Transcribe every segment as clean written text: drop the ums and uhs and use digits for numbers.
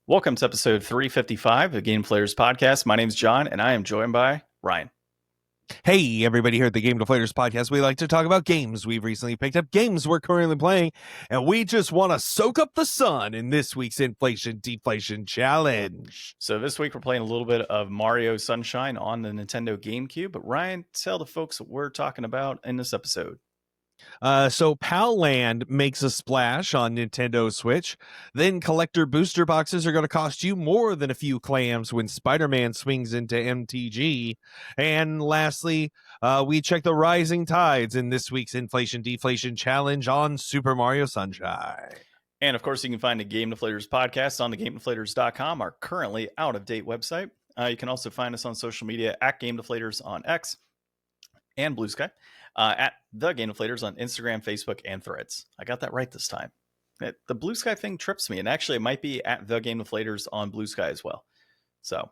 Welcome to episode 355 of the Game Deflators Podcast. My name is John, and I am joined by Ryan. Hey, everybody here at the Game Deflators Podcast. We like to talk about games we've recently picked up, games we're currently playing, and we just want to soak up the sun in this week's Inflation Deflation Challenge. So this week we're playing a little bit of Mario Sunshine on the Nintendo GameCube. But Ryan, tell the folks what we're talking about in this episode. So Palland makes a splash on Nintendo Switch. Then collector booster boxes are going to cost you more than a few clams when Spider-Man swings into MTG. And lastly, we check the rising tides in this week's Inflation Deflation Challenge on Super Mario Sunshine. And of course, you can find the Game Deflators Podcast on the GameDeflators.com, our currently out-of-date website. You can also find us on social media at Game Deflators on X and Blue Sky. At the Game Deflators on Instagram, Facebook, and Threads. I got that right this time. The Blue Sky thing trips me, and actually it might be at the Game Deflators on Blue Sky as well. So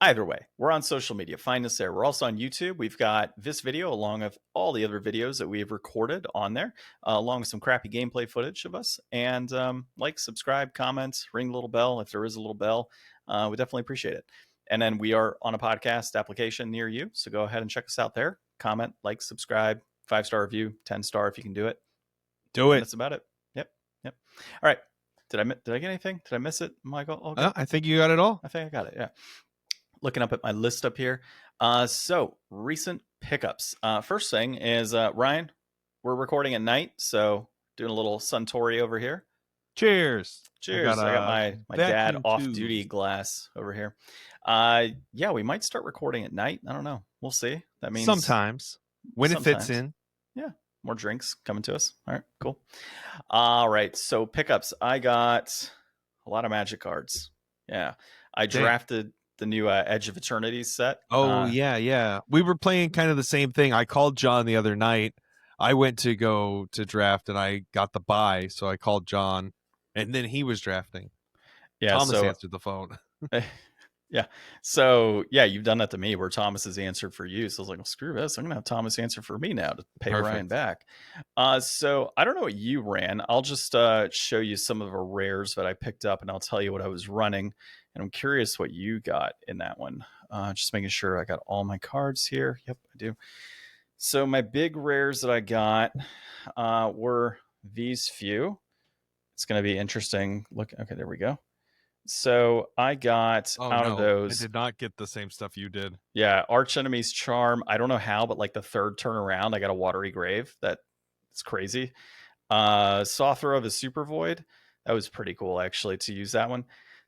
either way, we're on social media. Find us there. We're also on YouTube. We've got this video along with all the other videos that we have recorded on there, along with some crappy gameplay footage of us. And like, subscribe, comment, ring the little bell if there is a little bell. We definitely appreciate it. And then we are on a podcast application near you, so go ahead and check us out there. Comment, like, subscribe, 5-star review, 10-star if you can do it. Do it. That's about it. Yep. All right. Did I get anything? Did I miss it, Michael? I think you got it all. I think I got it. Yeah. Looking up at my list up here. So recent pickups. First thing is Ryan. We're recording at night, so doing a little Suntory over here. Cheers. Cheers. I got my dad off-duty glass over here. Yeah, we might start recording at night. I don't know. We'll see. That means sometimes when it fits in. Yeah, more drinks coming to us. All right, cool. All right, so pickups. I got a lot of Magic cards. Yeah, I drafted the new Edge of Eternity set. Oh, yeah. We were playing kind of the same thing. I called John the other night. I went to go to draft, and I got the buy, so I called John, and then he was drafting. Yeah, Thomas answered the phone. Yeah. So, yeah, you've done that to me where Thomas has answered for you. So I was like, well, screw this. I'm going to have Thomas answer for me now to pay Ryan back. So I don't know what you ran. I'll just show you some of the rares that I picked up, and I'll tell you what I was running. And I'm curious what you got in that one. Just making sure I got all my cards here. Yep, I do. So my big rares that I got were these few. It's going to be interesting. Look, okay, there we go. So I got of those. I did not get the same stuff you did. Yeah, Arch Enemy's Charm. I don't know how, but like the third turn around, I got a Watery Grave. That's crazy. Sothra of the Super Void. That was pretty cool, actually, to use that one.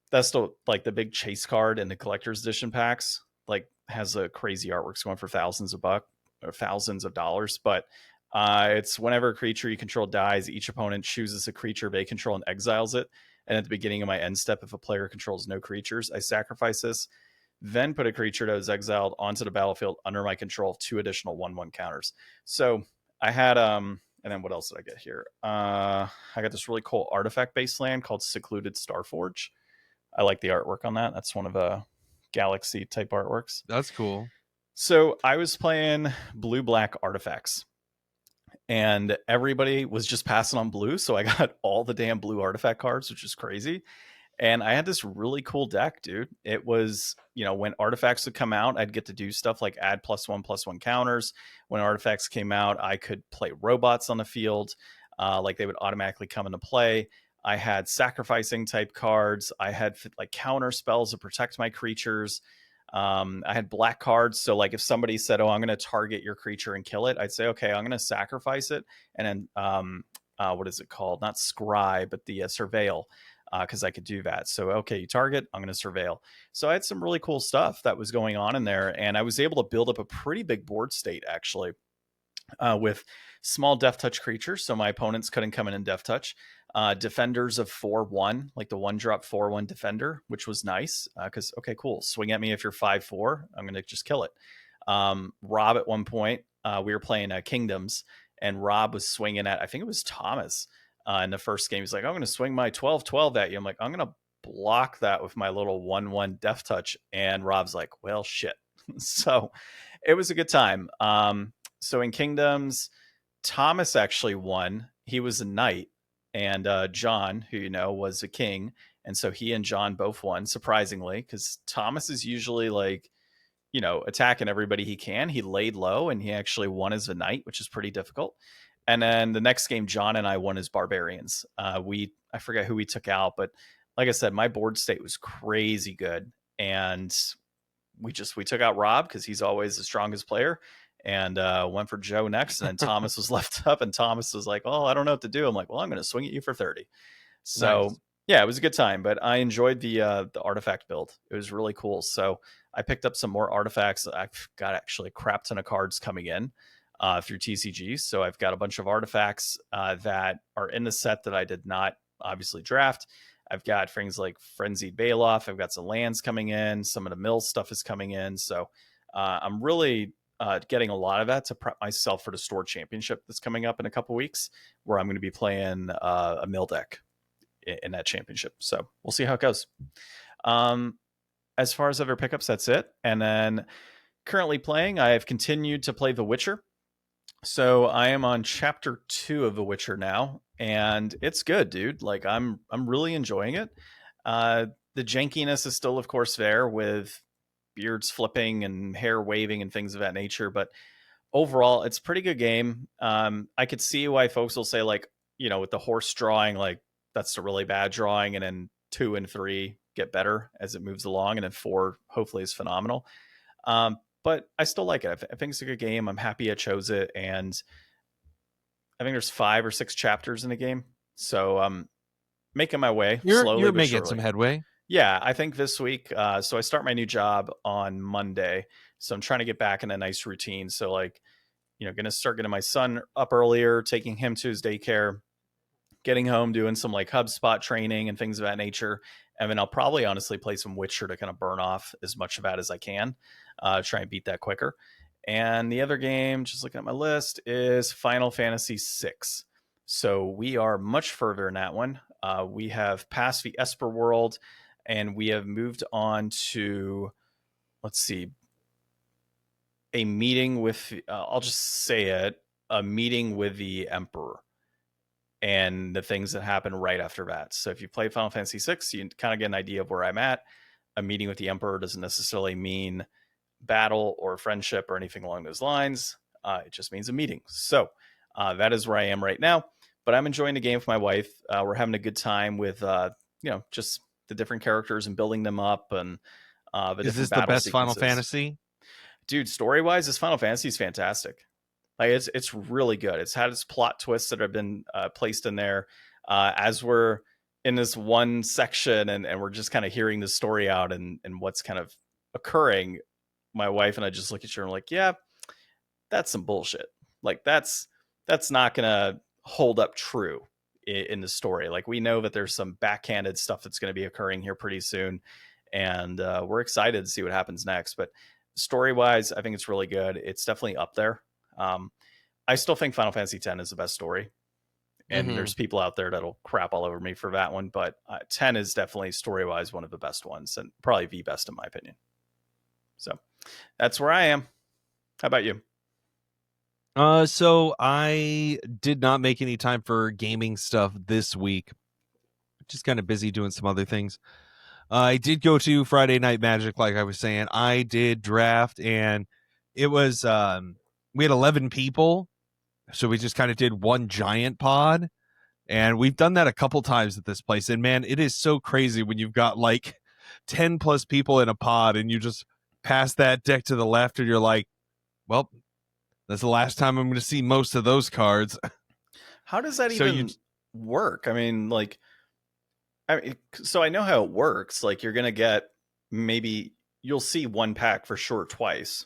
That's still like the big chase card in the collector's edition packs. Like has a crazy artwork going for thousands of dollars. But it's whenever a creature you control dies, each opponent chooses a creature they control and exiles it. And at the beginning of my end step, if a player controls no creatures, I sacrifice this, then put a creature that was exiled onto the battlefield under my control, 2 additional 1/1 counters. So I had, and then what else did I get here? I got this really cool artifact-based land called Secluded Starforge. I like the artwork on that. That's one of the Galaxy-type artworks. That's cool. So I was playing blue-black artifacts. And everybody was just passing on blue. So I got all the damn blue artifact cards, which is crazy. And I had this really cool deck, dude. It was, when artifacts would come out, I'd get to do stuff like add +1/+1 counters. When artifacts came out, I could play robots on the field. Like they would automatically come into play. I had sacrificing type cards. I had like counter spells to protect my creatures. I had black cards. So like if somebody said, oh, I'm going to target your creature and kill it, I'd say, okay, I'm going to sacrifice it. And then, what is it called? Not scry, but the surveil, because I could do that. So, okay, you target, I'm going to surveil. So I had some really cool stuff that was going on in there. And I was able to build up a pretty big board state, actually, with small Death Touch creatures. So my opponents couldn't come in and Death Touch. Defenders of 4/1, like the 1-drop 4/1 defender, which was nice because, okay, cool. Swing at me if you're 5/4. I'm going to just kill it. Rob, at one point, we were playing Kingdoms, and Rob was swinging at, I think it was Thomas in the first game. He's like, I'm going to swing my 12/12 at you. I'm like, I'm going to block that with my little 1/1 Death Touch. And Rob's like, well, shit. So it was a good time. So in Kingdoms, Thomas actually won. He was a knight. and John, who was a king, and so he and John both won, surprisingly, because Thomas is usually like attacking everybody he can. He laid low and he actually won as a knight, which is pretty difficult. And then the next game, John and I won as barbarians. I forget who we took out, but like I said, my board state was crazy good, and we took out Rob because he's always the strongest player, and went for Joe next. And then Thomas was left up, and Thomas was like, "Oh, I don't know what to do." I'm like, "Well, I'm going to swing at you for 30." So Nice. yeah, it was a good time, but I enjoyed the artifact build. It was really cool. So I picked up some more artifacts. I've got actually a crap ton of cards coming in through TCG. So I've got a bunch of artifacts that are in the set that I did not obviously draft. I've got things like Frenzied Bailoff. I've got some lands coming in. Some of the mill stuff is coming in. So I'm really getting a lot of that to prep myself for the store championship that's coming up in a couple weeks, where I'm going to be playing a mill deck in that championship. So we'll see how it goes. As far as other pickups, that's it. And then currently playing, I have continued to play The Witcher. So I am on chapter 2 of The Witcher now, and it's good, dude. Like I'm really enjoying it. The jankiness is still, of course, there with beards flipping and hair waving and things of that nature, but overall, it's a pretty good game. I could see why folks will say, like, with the horse drawing, like that's a really bad drawing, and then 2 and 3 get better as it moves along, and then 4 hopefully is phenomenal. But I still like it. I think it's a good game. I'm happy I chose it, and I think there's 5 or 6 chapters in the game, so I'm making my way slowly. You're but making surely. some headway. Yeah, I think this week. So I start my new job on Monday, so I'm trying to get back in a nice routine. So like, going to start getting my son up earlier, taking him to his daycare, getting home, doing some like HubSpot training and things of that nature. And then I'll probably honestly play some Witcher to kind of burn off as much of that as I can, try and beat that quicker. And the other game, just looking at my list, is Final Fantasy VI. So we are much further in that one. We have passed the Esper world, and we have moved on to, let's see, a meeting with, I'll just say it, a meeting with the Emperor and the things that happen right after that. So if you play Final Fantasy VI, you kind of get an idea of where I'm at. A meeting with the Emperor doesn't necessarily mean battle or friendship or anything along those lines. It just means a meeting. So that is where I am right now. But I'm enjoying the game with my wife. We're having a good time with, just the different characters and building them up. And is this the best Final Fantasy? Dude, story-wise, this Final Fantasy is fantastic. Like it's really good. It's had its plot twists that have been placed in there as we're in this one section, and we're just kind of hearing the story out and what's kind of occurring. My wife and I just look at you and we're like, yeah, that's some bullshit. Like that's not gonna hold up true in the story. Like we know that there's some backhanded stuff that's going to be occurring here pretty soon, and we're excited to see what happens next. But story-wise, I think it's really good. It's definitely up there. I still think Final Fantasy X is the best story, and there's people out there that'll crap all over me for that one, but 10 is definitely story-wise one of the best ones, and probably the best in my opinion. So that's where I am. How about you? So I did not make any time for gaming stuff this week. Just kind of busy doing some other things. I did go to Friday Night Magic, like I was saying. I did draft, and it was we had 11 people, so we just kind of did one giant pod, and we've done that a couple times at this place. And man, it is so crazy when you've got like 10 plus people in a pod, and you just pass that deck to the left, and you're like, well, that's the last time I'm going to see most of those cards. How does that even work? I mean, so I know how it works. Like you're going to get, maybe you'll see one pack for sure twice,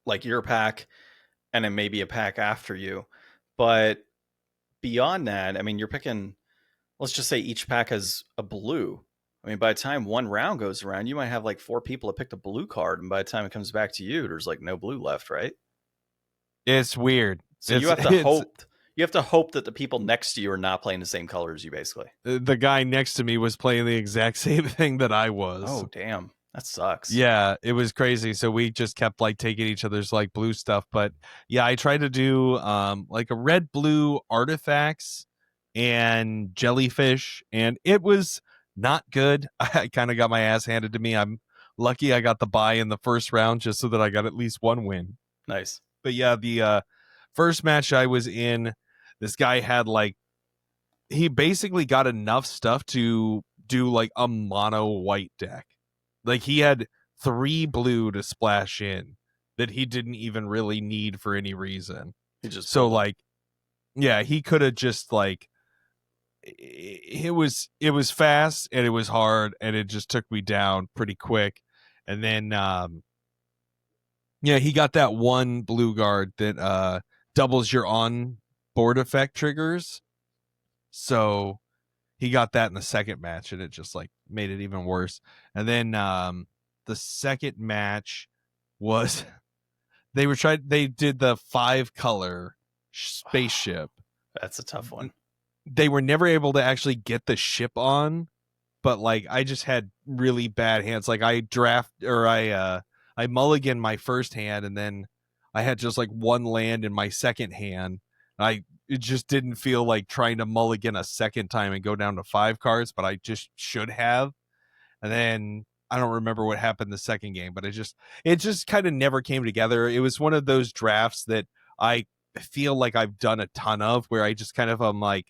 like your pack, and then maybe a pack after you. But beyond that, I mean, you're picking, let's just say each pack has a blue. I mean, by the time one round goes around, you might have like 4 people that picked a blue card, and by the time it comes back to you, there's like no blue left, right? It's weird. So you have to hope. You have to hope that the people next to you are not playing the same color as you, basically. The guy next to me was playing the exact same thing that I was. Oh, damn. That sucks. Yeah, it was crazy. So we just kept like taking each other's like blue stuff. But yeah, I tried to do like a red blue artifacts and jellyfish, and it was not good. I kind of got my ass handed to me. I'm lucky I got the bye in the first round just so that I got at least one win. Nice. But yeah, the first match I was in, this guy had like, he basically got enough stuff to do like a mono white deck. Like he had 3 blue to splash in that he didn't even really need for any reason. He just So pulled them. like, yeah, he could have just like, it was fast and it was hard and it just took me down pretty quick. And then yeah, he got that one blue guard that doubles your on board effect triggers. So he got that in the second match and it just like made it even worse. And then the second match was they did the 5-color spaceship. That's a tough one. They were never able to actually get the ship on, but like I just had really bad hands. Like I mulliganed my first hand and then I had just like one land in my second hand. It just didn't feel like trying to mulligan a second time and go down to 5 cards, but I just should have. And then I don't remember what happened the second game, but it just kind of never came together. It was one of those drafts that I feel like I've done a ton of where I just kind of am like,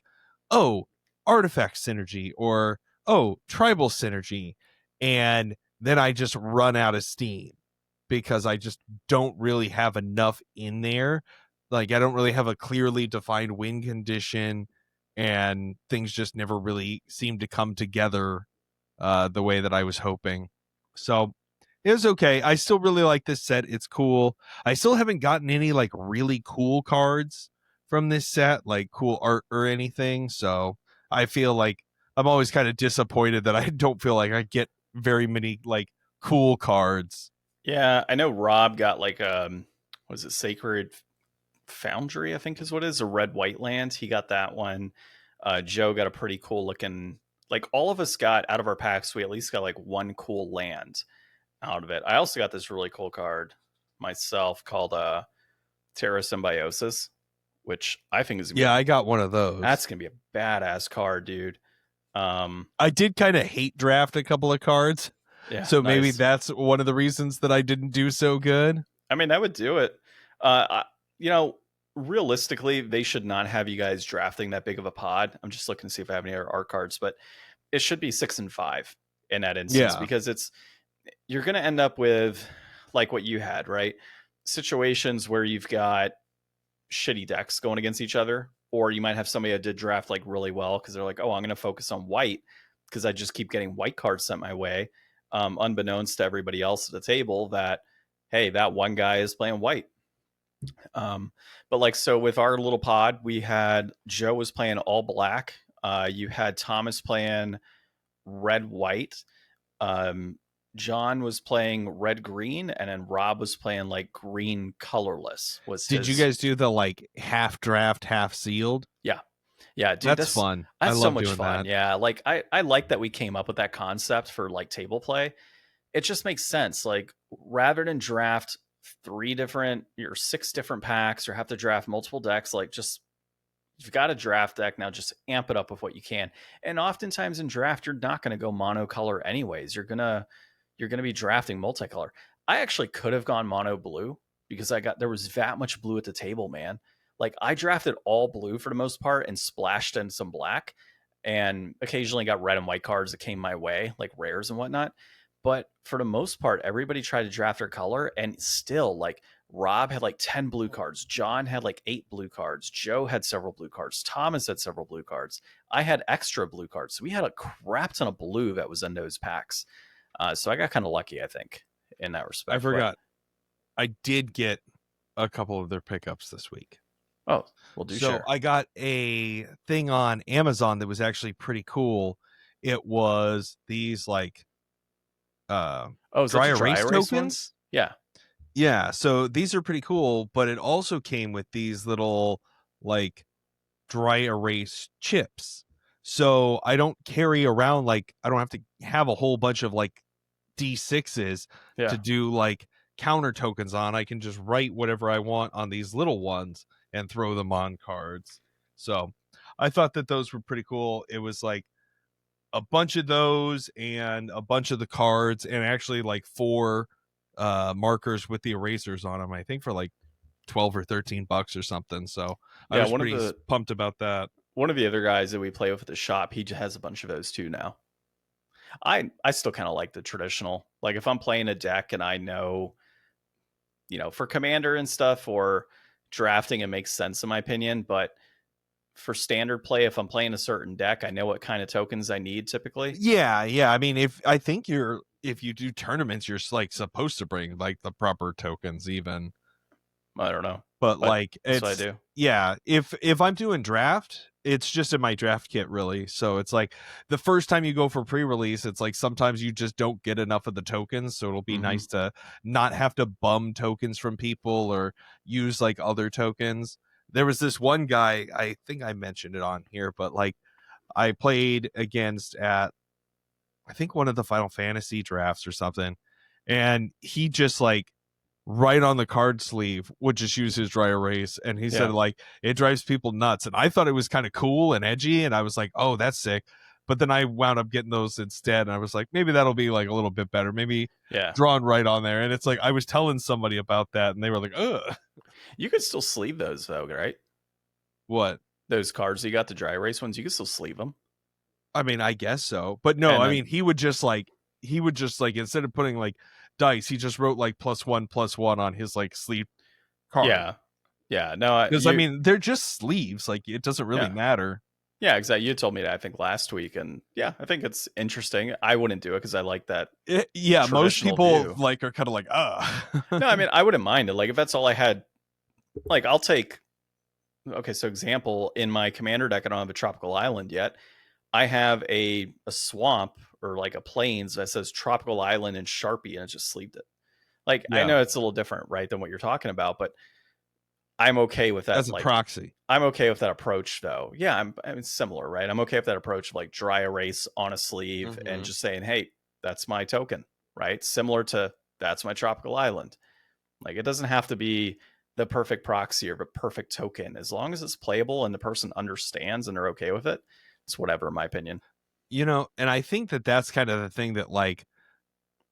oh, artifact synergy, or oh, tribal synergy, and then I just run out of steam because I just don't really have enough in there. Like I don't really have a clearly defined win condition, and things just never really seem to come together the way that I was hoping. So it was okay. I still really like this set. It's cool. I still haven't gotten any like really cool cards from this set, like cool art or anything. So I feel like I'm always kind of disappointed that I don't feel like I get very many like cool cards. Yeah, I know Rob got like was it Sacred Foundry, I think is what it is, a red white land. He got that one. Joe got a pretty cool looking, like all of us got out of our packs, we at least got like one cool land out of it. I also got this really cool card myself called Terra Symbiosis, which I think is I got one of those. That's gonna be a badass card, dude. I did kind of hate draft a couple of cards. Yeah, so maybe that's one of the reasons that I didn't do so good. I mean, that would do it. Realistically, they should not have you guys drafting that big of a pod. I'm just looking to see if I have any other art cards, but it should be 6 and 5 in that instance, because you're going to end up with like what you had, right? Situations where you've got shitty decks going against each other, or you might have somebody that did draft like really well because they're like, oh, I'm going to focus on white because I just keep getting white cards sent my way, unbeknownst to everybody else at the table that, hey, that one guy is playing white. But like, so with our little pod, we had Joe was playing all black. You had Thomas playing red white. John was playing red green, and then Rob was playing like green colorless. Did you guys do the like half draft, half sealed? Yeah, dude, that's fun. That's so much fun. That. Yeah, like I like that we came up with that concept for like table play. It just makes sense. Like rather than draft 3 different or 6 different packs or have to draft multiple decks, like just you've got a draft deck now, just amp it up with what you can. And oftentimes in draft, you're not going to go monocolor anyways. You're gonna be drafting multicolor. I actually could have gone mono blue because there was that much blue at the table, man. Like I drafted all blue for the most part and splashed in some black, and occasionally got red and white cards that came my way, like rares and whatnot. But for the most part, everybody tried to draft their color, and still, like Rob had like 10 blue cards. John had like 8 blue cards. Joe had several blue cards. Thomas had several blue cards. I had extra blue cards. So we had a crap ton of blue that was in those packs. So I got kind of lucky, I think, in that respect. I forgot. I did get a couple of their pickups this week. Oh, we'll do so. I got a thing on Amazon that was actually pretty cool. It was these like dry erase tokens. Ones? Yeah. So these are pretty cool, but it also came with these little like dry erase chips. So I don't carry around like I don't have to have a whole bunch of like D6s to do like counter tokens on. I can just write whatever I want on these little ones and throw them on cards. So I thought that those were pretty cool. It was like a bunch of those and a bunch of the cards, and actually like 4 markers with the erasers on them, I think for like 12 or $13 or something. So I Yeah, was pretty pumped about that. one of the other guys that we play with at the shop, he has a bunch of those too now. I still kind of like the traditional. Like if I'm playing a deck and I know, for commander and stuff or drafting, it makes sense in my opinion. But for standard play, if I'm playing a certain deck, I know what kind of tokens I need typically. Yeah. I mean, if you do tournaments, you're like supposed to bring like the proper tokens even. I don't know. But like that's what I do. Yeah, if I'm doing draft, it's just in my draft kit really. So it's like the first time you go for pre-release, it's like sometimes you just don't get enough of the tokens, so it'll be nice to not have to bum tokens from people or use like other tokens. There was this one guy, I think I mentioned it on here, but like I played against at I think one of the Final Fantasy drafts or something, and he just like right on the card sleeve would just use his dry erase, and he said like it drives people nuts, and I thought it was kind of cool and edgy, and I was like, oh, that's sick. But then I wound up getting those instead, and I was like, maybe that'll be like a little bit better, maybe drawn right on there. And it's like I was telling somebody about that, and they were like, ugh. You could still sleeve those though, right? What? Those cards that you got, the dry erase ones, you can still sleeve them. I mean, I guess so, but no, I mean, he would just like instead of putting like dice, he just wrote like +1/+1 on his like sleeve card. No, because I mean they're just sleeves, like it doesn't really matter. Yeah, exactly. You told me that I think last week, and I think it's interesting. I wouldn't do it because I like that. Most people view. like are kind of like No, I mean I wouldn't mind it. Like if that's all I had, like I'll take. Okay, so example, in my commander deck, I don't have a tropical island yet. I have a swamp or like a plains that says tropical island in Sharpie, and it just sleeved it. Like I know it's a little different, right, than what you're talking about, but I'm okay with that. As a proxy. I'm okay with that approach though. Yeah, I'm similar, right? I'm okay with that approach of like dry erase on a sleeve and just saying, hey, that's my token, right? Similar to that's my tropical island. Like it doesn't have to be the perfect proxy or the perfect token. As long as it's playable and the person understands and they're okay with it, it's whatever, in my opinion. And I think that that's kind of the thing that like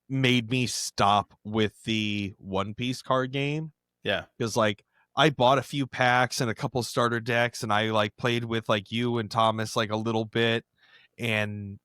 made me stop with the One Piece card game. Yeah. Because like I bought a few packs and a couple starter decks, and I like played with like you and Thomas like a little bit, and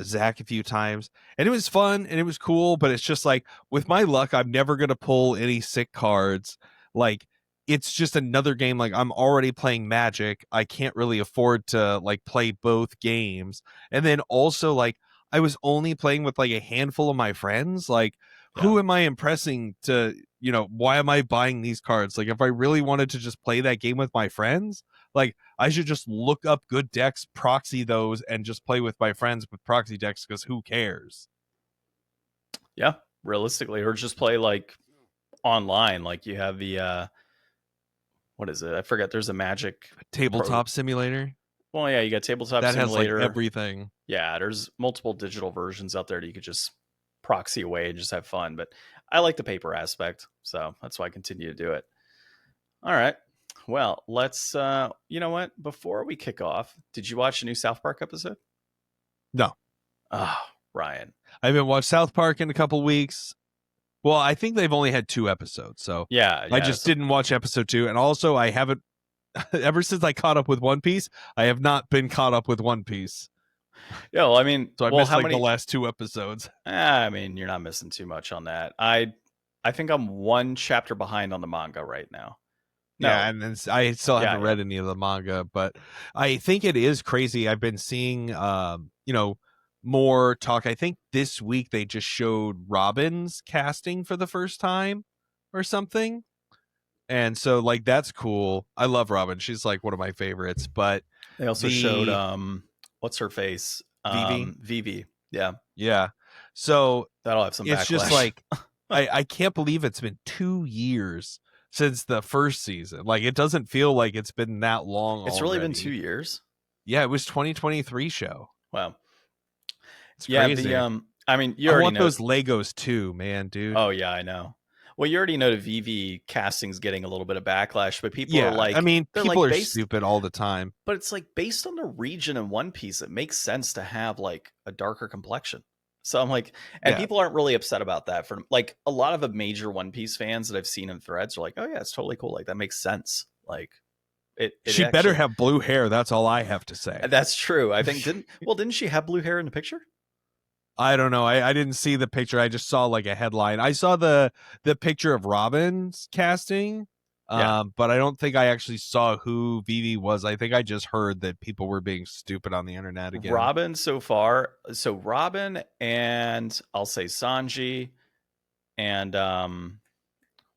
Zach a few times, and it was fun and it was cool, but it's just like with my luck, I'm never gonna pull any sick cards. Like it's just another game. Like I'm already playing Magic. I can't really afford to like play both games. And then also like I was only playing with like a handful of my friends. Like who am I impressing to, why am I buying these cards? Like if I really wanted to just play that game with my friends, like I should just look up good decks, proxy those, and just play with my friends with proxy decks, because who cares? Yeah, realistically, or just play like online. Like you have the what is it? I forget. There's a Magic tabletop simulator. Well, yeah, you got tabletop that simulator. Has like everything. Yeah, there's multiple digital versions out there that you could just proxy away and just have fun. But I like the paper aspect, so that's why I continue to do it. All right. Well, let's you know what? Before we kick off, did you watch a new South Park episode? No. Oh, Ryan. I haven't watched South Park in a couple weeks. Well, I think they've only had 2 episodes, so I just didn't watch episode 2. And also I haven't ever since I caught up with One Piece, I have not been caught up with One Piece. Yeah, well, I mean, so I missed like the last 2 episodes. I mean, you're not missing too much on that. I think I'm 1 chapter behind on the manga right now. No. Yeah, and then I still haven't read any of the manga, but I think it is crazy. I've been seeing, more talk. I think this week they just showed Robin's casting for the first time or something. And so like, that's cool. I love Robin. She's like one of my favorites, but they also showed, what's her face? Vivi. Yeah. Yeah. So that'll have some backlash. It's just like, I can't believe it's been 2 years since the first season. Like it doesn't feel like it's been that long. It's really been 2 years. Yeah, it was 2023 show. Wow. It's crazy. I mean, I want those Legos too, man, dude. Oh yeah, I know. Well, you already know the VV casting's getting a little bit of backlash, but people are Yeah, like, I mean, they're people like are based, stupid all the time. but it's like based on the region in One Piece, it makes sense to have like a darker complexion. So I'm like, and Yeah, people aren't really upset about that. For like a lot of the major One Piece fans that I've seen in threads are like, oh yeah, it's totally cool. Like that makes sense. Like it she better actually, have blue hair. That's all I have to say. that's true. I think didn't she have blue hair in the picture? I don't know. I didn't see the picture. I just saw like a headline. I saw the picture of Robin's casting, Yeah. but I don't think I actually saw who Vivi was. I think I just heard that people were being stupid on the internet again. Robin so far. So Robin and I'll say Sanji and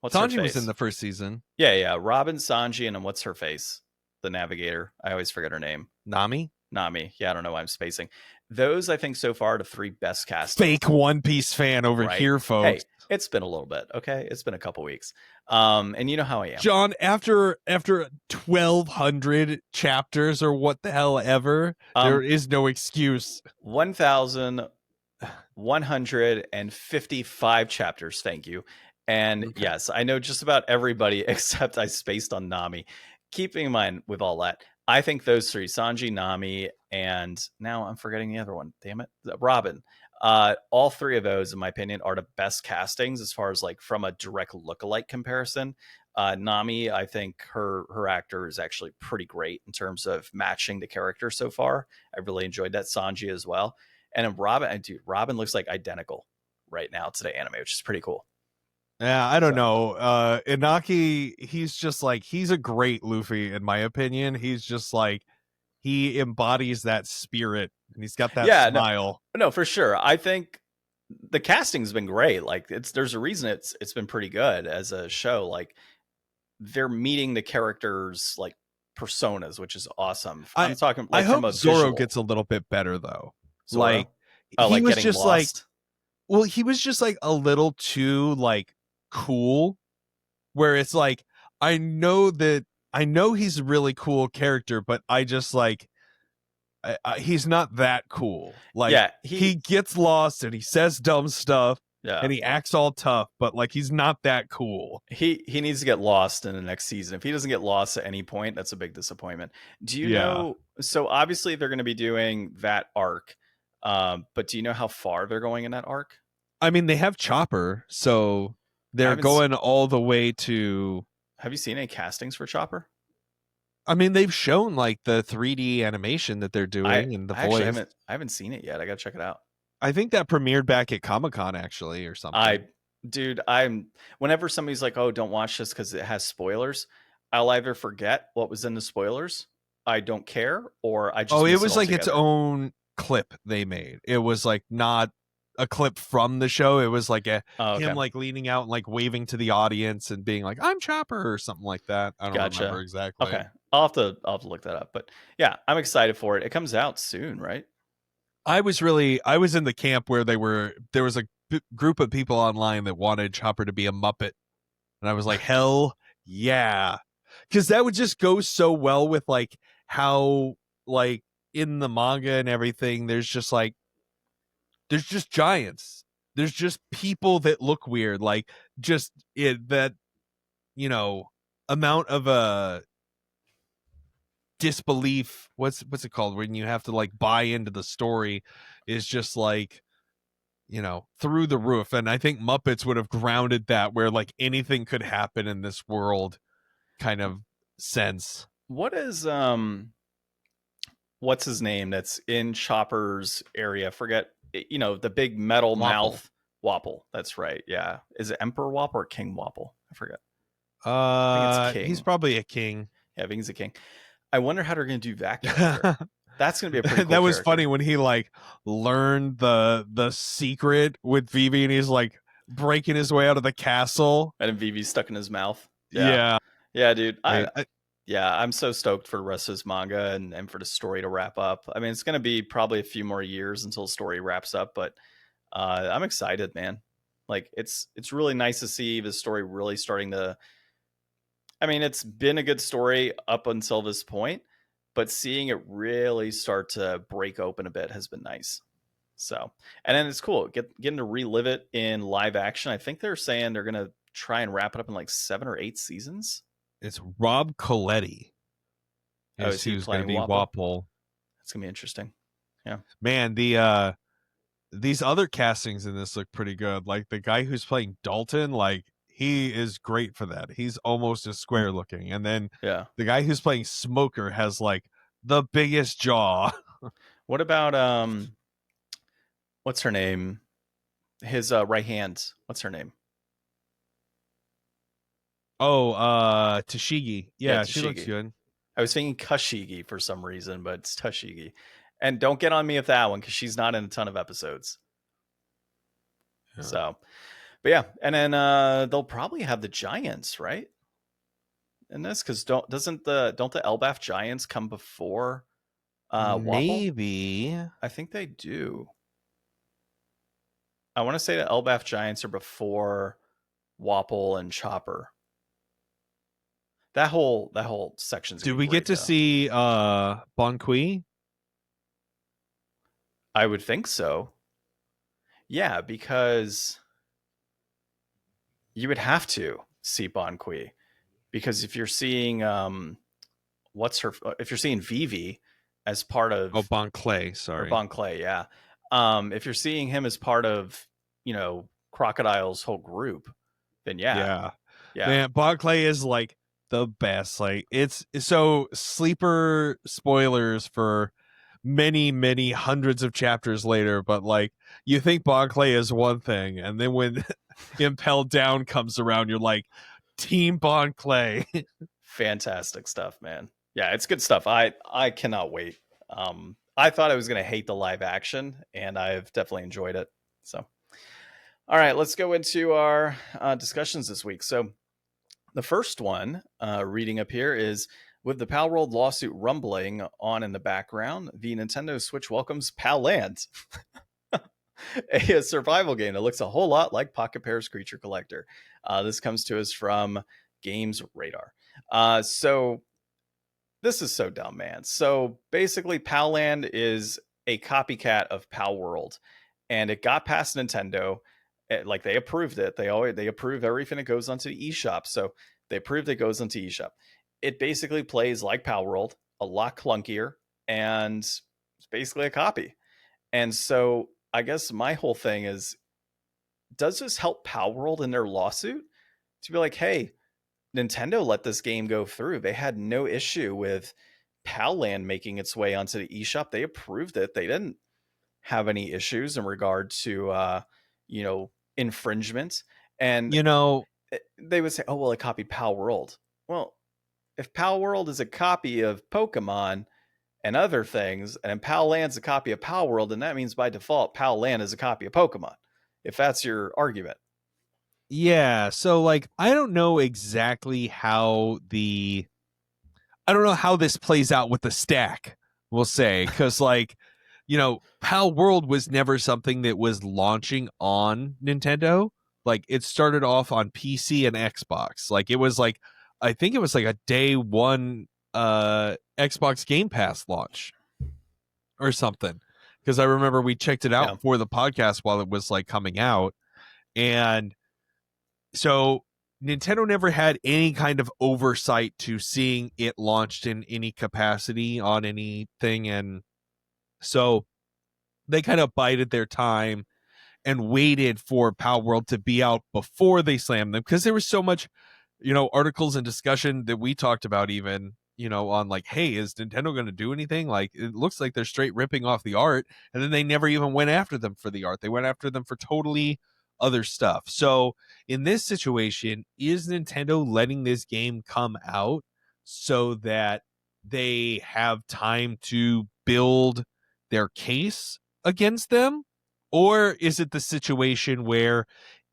what's her Sanji was face? in the first season. Yeah. Robin, Sanji, and then what's her face? The navigator. I always forget her name. Nami? Nami. Yeah, I don't know why I'm spacing. Those I think so far are the 3 best castings. Fake One Piece fan over Right? here, folks. Hey, it's been a little bit, okay? It's been a couple weeks. And you know how I am. John, after 1,200 chapters or what the hell ever, there is no excuse. 1,155 chapters, thank you. And Okay. yes, I know just about everybody except I spaced on Nami. Keeping in mind with all that, I think those 3, Sanji, Nami, and now I'm forgetting the other one. Damn it. Robin. All 3 of those, in my opinion, are the best castings as far as like from a direct lookalike comparison. Nami, I think her actor is actually pretty great in terms of matching the character so far. I really enjoyed that. Sanji as well. And then Robin, dude, Robin looks like identical right now to the anime, which is pretty cool. Yeah, I don't know. Inaki, he's just like, he's a great Luffy, in my opinion. He's just like, he embodies that spirit, and he's got that smile. No, for sure. I think the casting's been great. Like there's a reason it's been pretty good as a show. Like they're meeting the characters like personas, which is awesome. I'm talking like I hope from a Zoro visual. gets a little bit better though. Zoro? Like Oh, he like was getting just lost. like, well, he was just like a little too like cool, where it's like, I know he's a really cool character, but I just like, he's not that cool. Like, yeah, he gets lost and he says dumb stuff. Yeah. And he acts all tough, but like he's not that cool. He needs to get lost in the next season. If he doesn't get lost at any point, that's a big disappointment. Do you know? So obviously they're going to be doing that arc, but do you know how far they're going in that arc? I mean, they have Chopper, so they're going all the way to. Have you seen any castings for Chopper? I mean, they've shown like the 3D animation that they're doing and the voice. I haven't seen it yet. I got to check it out. I think that premiered back at Comic-Con actually, or something. I'm whenever somebody's like, "Oh, don't watch this because it has spoilers," I'll either forget what was in the spoilers, I don't care, or I just it was like its own clip they made. It was like not a clip from the show. It was like him like leaning out and like waving to the audience and being like, "I'm Chopper" or something like that. I don't remember exactly. Okay, I'll have to look that up. But yeah, I'm excited for it. It comes out soon, right? I was in the camp where there was a group of people online that wanted Chopper to be a Muppet, and I was like, hell yeah, because that would just go so well with like how like in the manga and everything, there's just giants, there's just people that look weird, like just that amount of disbelief, what's it called, when you have to like buy into the story, is just like through the roof. And I think Muppets would have grounded that, where like anything could happen in this world kind of sense. What is what's his name that's in Chopper's area? Forget, the big metal mouth. Wapple, that's right. Yeah, is it Emperor Wapple or King Wapple? I forget. I think it's King. He's probably a king. Yeah, I think he's a king. I wonder how they're going to do that character. That's going to be a pretty cool that was character. Funny when he like learned the secret with Vivi, and he's like breaking his way out of the castle, and Vivi's stuck in his mouth. Yeah, dude. I'm so stoked for the rest of this manga and for the story to wrap up. I mean, it's going to be probably a few more years until the story wraps up, but I'm excited, man. Like it's really nice to see the story really starting to. I mean, it's been a good story up until this point, but seeing it really start to break open a bit has been nice. So, and then it's cool getting to relive it in live action. I think they're saying they're going to try and wrap it up in like 7 or 8 seasons. It's Rob Coletti. Is he who's going to playing be Wapple? Wapple. That's gonna be interesting. Yeah, man. These other castings in this look pretty good. Like the guy who's playing Dalton, like he is great for that. He's almost as square looking, and then yeah. the guy who's playing Smoker has like the biggest jaw. What about what's her name? His right hand. What's her name? Tashigi. Yeah, Yeah, she looks Tashigi. good. I was thinking Kashigi for some reason, but it's Tashigi. And don't get on me with that one because she's not in a ton of episodes. Yeah. So, but yeah, and then they'll probably have the Giants, right? In this, because don't the Elbaf Giants come before Wapple? Maybe. I think they do. I want to say the Elbaf Giants are before Wapple and Chopper. That whole section's. Do we get to see Bon Kui? I would think so. Yeah, because you would have to see Bon Kui, because if you're seeing if you're seeing Vivi as part of Bon Clay, sorry. Or Bon Clay, yeah. If you're seeing him as part of, Crocodile's whole group, then yeah. Man, Bon Clay is like the best. Like it's so sleeper spoilers for many hundreds of chapters later, but like you think Bon Clay is one thing, and then when Impel Down comes around, you're like, Team Bon Clay. Fantastic stuff, man. Yeah, it's good stuff. I cannot wait. I thought I was going to hate the live action, and I've definitely enjoyed it. So, all right, let's go into our discussions this week. So, the first one, reading up here, is with the Palworld lawsuit rumbling on in the background, the Nintendo Switch welcomes Palland, a survival game that looks a whole lot like Pocket Pair's Creature Collector. This comes to us from Games Radar. So this is so dumb, man. So basically, Palland is a copycat of Palworld, and it got past Nintendo. Like they approved it. They approve everything that goes onto the eShop. So they approved it goes into eShop. It basically plays like Palworld, a lot clunkier, and it's basically a copy. And so I guess my whole thing is, does this help Palworld in their lawsuit to be like, hey, Nintendo let this game go through. They had no issue with Palland making its way onto the eShop. They approved it. They didn't have any issues in regard to, infringement. And, they would say, oh, well, it copied Palworld. Well, if Palworld is a copy of Pokemon and other things, and Palland's a copy of Palworld, then that means by default, Palland is a copy of Pokemon, if that's your argument. Yeah, so like I don't know exactly how this plays out with the stack, we'll say, because Palworld was never something that was launching on Nintendo. Like it started off on PC and Xbox. Like it was like, I think it was like a day one Xbox Game Pass launch or something, because I remember we checked it out for the podcast while it was like coming out. And so Nintendo never had any kind of oversight to seeing it launched in any capacity on anything. And so they kind of bided their time and waited for Palworld to be out before they slammed them, because there was so much, articles and discussion that we talked about even, on like, hey, is Nintendo going to do anything? Like, it looks like they're straight ripping off the art. And then they never even went after them for the art. They went after them for totally other stuff. So in this situation, is Nintendo letting this game come out so that they have time to build their case against them? Or is it the situation where,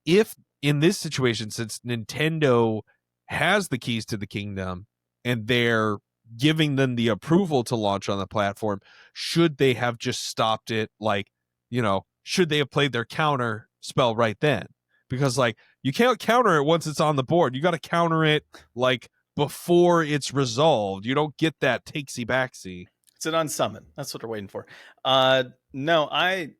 if in this situation, since Nintendo has the keys to the kingdom and they're giving them the approval to launch on the platform, should they have just stopped it? Like, should they have played their counter spell right then? Because like, you can't counter it once it's on the board. You got to counter it like before it's resolved. You don't get that takesy backsy. It's an unsummon. That's what they're waiting for. No, I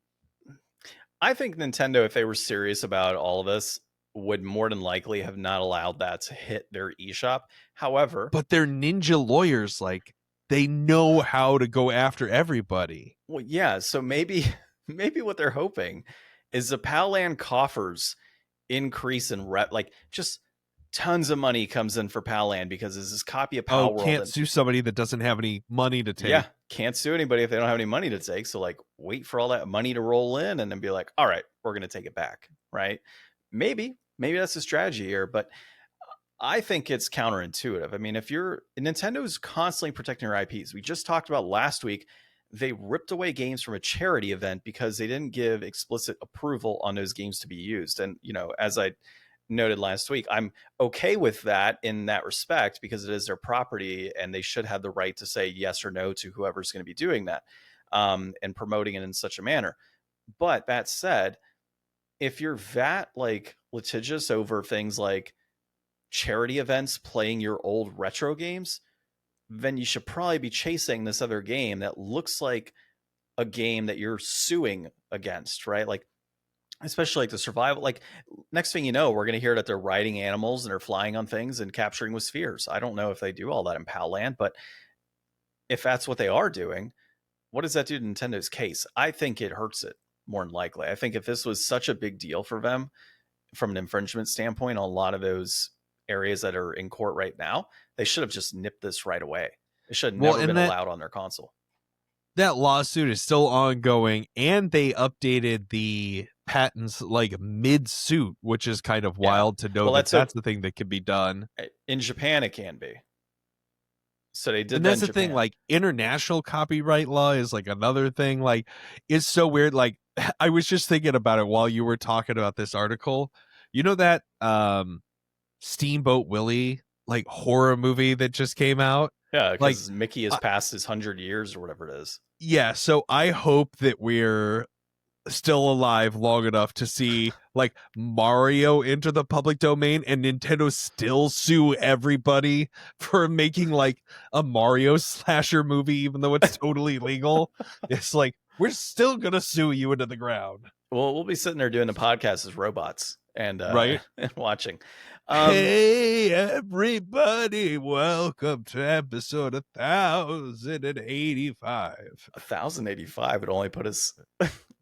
think Nintendo, if they were serious about all of this, would more than likely have not allowed that to hit their eShop. However, But they're ninja lawyers, like they know how to go after everybody. well, yeah, so maybe maybe what they're hoping is the Palland coffers increase in like just tons of money comes in for Palland because there's this copy of Oh, Palworld can't and sue somebody that doesn't have any money to take. yeah, can't sue anybody if they don't have any money to take. So like wait for all that money to roll in and then be like, all right, we're gonna take it back. Right. Maybe that's the strategy here, but I think it's counterintuitive. I mean, if you're Nintendo's constantly protecting their IPs. We just talked about last week, they ripped away games from a charity event because they didn't give explicit approval on those games to be used. And, you know, as I noted last week, I'm okay with that in that respect because it is their property and they should have the right to say yes or no to whoever's going to be doing that and promoting it in such a manner. But that said, if you're that like litigious over things like charity events playing your old retro games, then you should probably be chasing this other game that looks like a game that you're suing against, right? Like, especially like the survival. Like, next thing you know, we're going to hear that they're riding animals and they're flying on things and capturing with spheres. I don't know if they do all that in Palland, but if that's what they are doing, what does that do to Nintendo's case? I think it hurts it more than likely. I think if this was such a big deal for them from an infringement standpoint on a lot of those areas that are in court right now, they should have just nipped this right away. It should have never been allowed on their console. That lawsuit is still ongoing, and they updated the patents like mid-suit, which is kind of wild to know that's the thing that can be done. In Japan, it can be. So they did and that's the thing, like international copyright law is like another thing. Like, it's so weird. Like, I was just thinking about it while you were talking about this article. You know that Steamboat Willie like horror movie that just came out? Yeah, because like, Mickey has passed his 100 years or whatever it is. Yeah, so I hope that we're still alive long enough to see like Mario enter the public domain and Nintendo still sue everybody for making like a Mario slasher movie, even though it's totally legal. It's like, we're still gonna sue you into the ground. Well, we'll be sitting there doing the podcast as robots and right and watching. Hey everybody, welcome to episode 1085. 1085 would only put us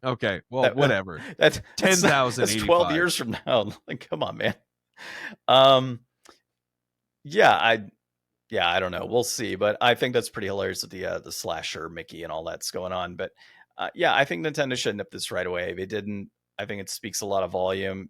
okay, well, whatever. That's 10,000. That's 12 years from now. Like, come on, man. Yeah, I don't know. We'll see, but I think that's pretty hilarious with the slasher Mickey and all that's going on. But yeah, I think Nintendo should nip this right away. They didn't. I think it speaks a lot of volume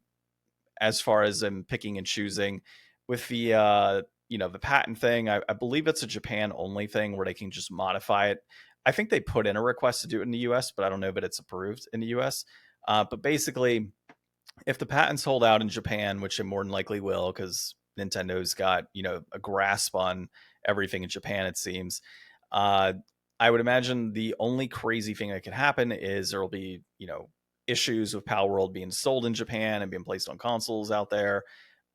as far as them picking and choosing with the the patent thing. I believe it's a Japan only thing where they can just modify it. I think they put in a request to do it in the US, but I don't know that it's approved in the US. But basically, if the patents hold out in Japan, which it more than likely will, because Nintendo's got, a grasp on everything in Japan, it seems. I would imagine the only crazy thing that could happen is there will be, issues with Palworld being sold in Japan and being placed on consoles out there.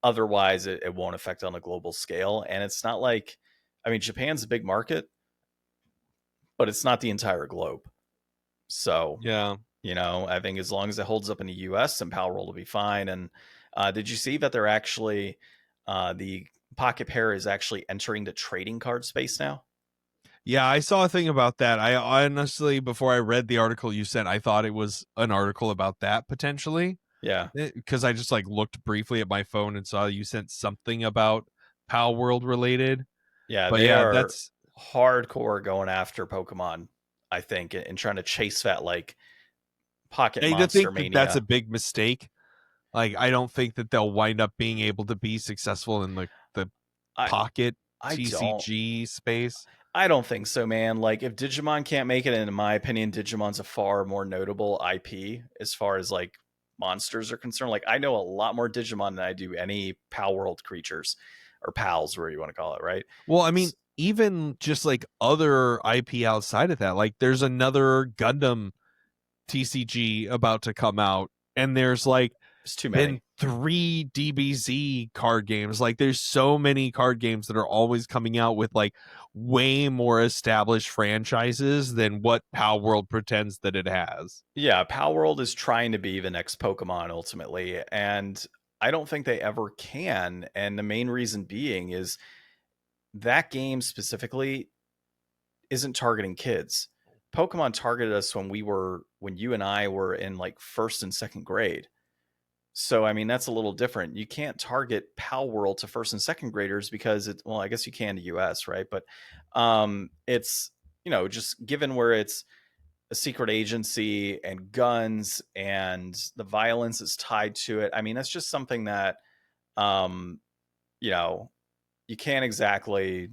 Otherwise, it won't affect on a global scale. And it's not like, Japan's a big market, but it's not the entire globe. So, yeah, I think as long as it holds up in the US, then Palworld will be fine. And did you see that they're actually, the Pocket Pair is actually entering the trading card space now? Yeah, I saw a thing about that. I honestly, before I read the article you sent, I thought it was an article about that potentially. Yeah. Because I just like looked briefly at my phone and saw you sent something about Palworld related. Yeah, but yeah, that's hardcore going after Pokemon, I think, and trying to chase that like Pocket Monster Mania. That's a big mistake. Like, I don't think that they'll wind up being able to be successful in the Pocket TCG space. I don't think so, man. Like, if Digimon can't make it, and in my opinion, Digimon's a far more notable IP as far as like monsters are concerned. Like, I know a lot more Digimon than I do any Palworld creatures or pals, whatever you want to call it, right? Well, even just like other IP outside of that, like there's another Gundam TCG about to come out, and there's like too many. Been 3 DBZ card games. Like, there's so many card games that are always coming out with like way more established franchises than what Palworld pretends that it has. Yeah, Palworld is trying to be the next Pokemon ultimately, and I don't think they ever can. And the main reason being is that game specifically isn't targeting kids. Pokemon targeted us when you and I were in like first and second grade. So I mean that's a little different. You can't target Palworld to first and second graders because well, I guess you can to US, right? But it's just given where it's a secret agency and guns and the violence is tied to it. I mean, that's just something that um you know, you can't exactly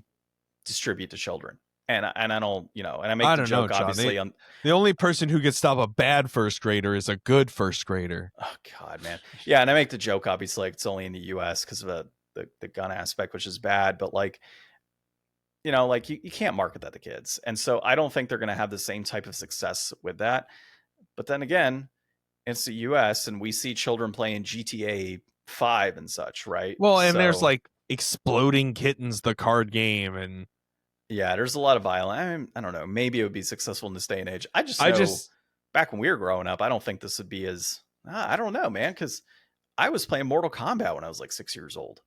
distribute to children. And I don't, and I make I the don't know, joke John. obviously on The only person who could stop a bad first grader is a good first grader. oh god, man. Yeah, and I make the joke obviously like it's only in the US because of the gun aspect, which is bad, but like like you can't market that to kids. And so I don't think they're going to have the same type of success with that. But then again, it's the US and we see children playing GTA 5 and such, right? Well, and there's So like Exploding Kittens, the card game, and yeah, there's a lot of violence. I don't know. Maybe it would be successful in this day and age. I I know just back when we were growing up, I don't think this would be as I don't know, man, because I was playing Mortal Kombat when I was like 6 years old.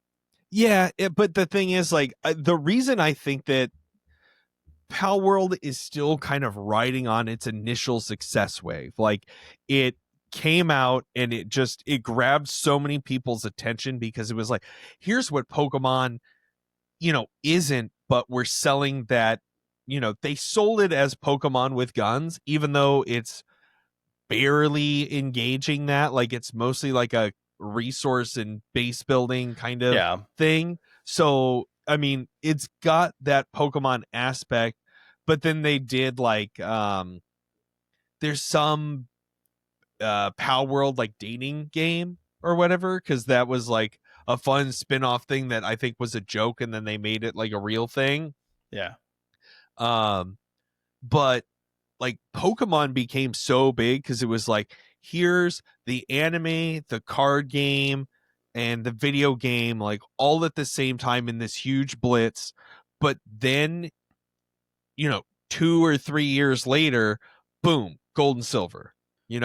yeah, but the thing is, like, the reason I think that Palworld is still kind of riding on its initial success wave, like it came out and it grabbed so many people's attention because it was like, here's what Pokemon isn't, but we're selling that. They sold it as Pokemon with guns, even though it's barely engaging that. Like, it's mostly like a resource and base building kind of Yeah. thing. So, I mean, it's got that Pokemon aspect, but then they did like, there's some Palworld like dating game or whatever, because that was like a fun spin-off thing that I think was a joke, and then they made it like a real thing. Yeah. But like Pokemon became so big because it was like, here's the anime, the card game, and the video game, like all at the same time in this huge blitz. But then, 2 or 3 years later, boom, gold and silver, and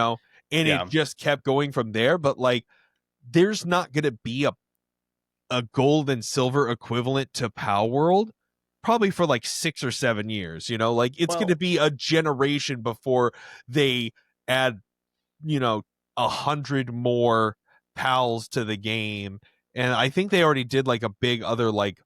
it Yeah. just kept going from there. But like, there's not going to be a gold and silver equivalent to Palworld probably for like 6 or 7 years. Like, it's going to Well, be a generation before they add 100 more pals to the game. And I think they already did like a big other like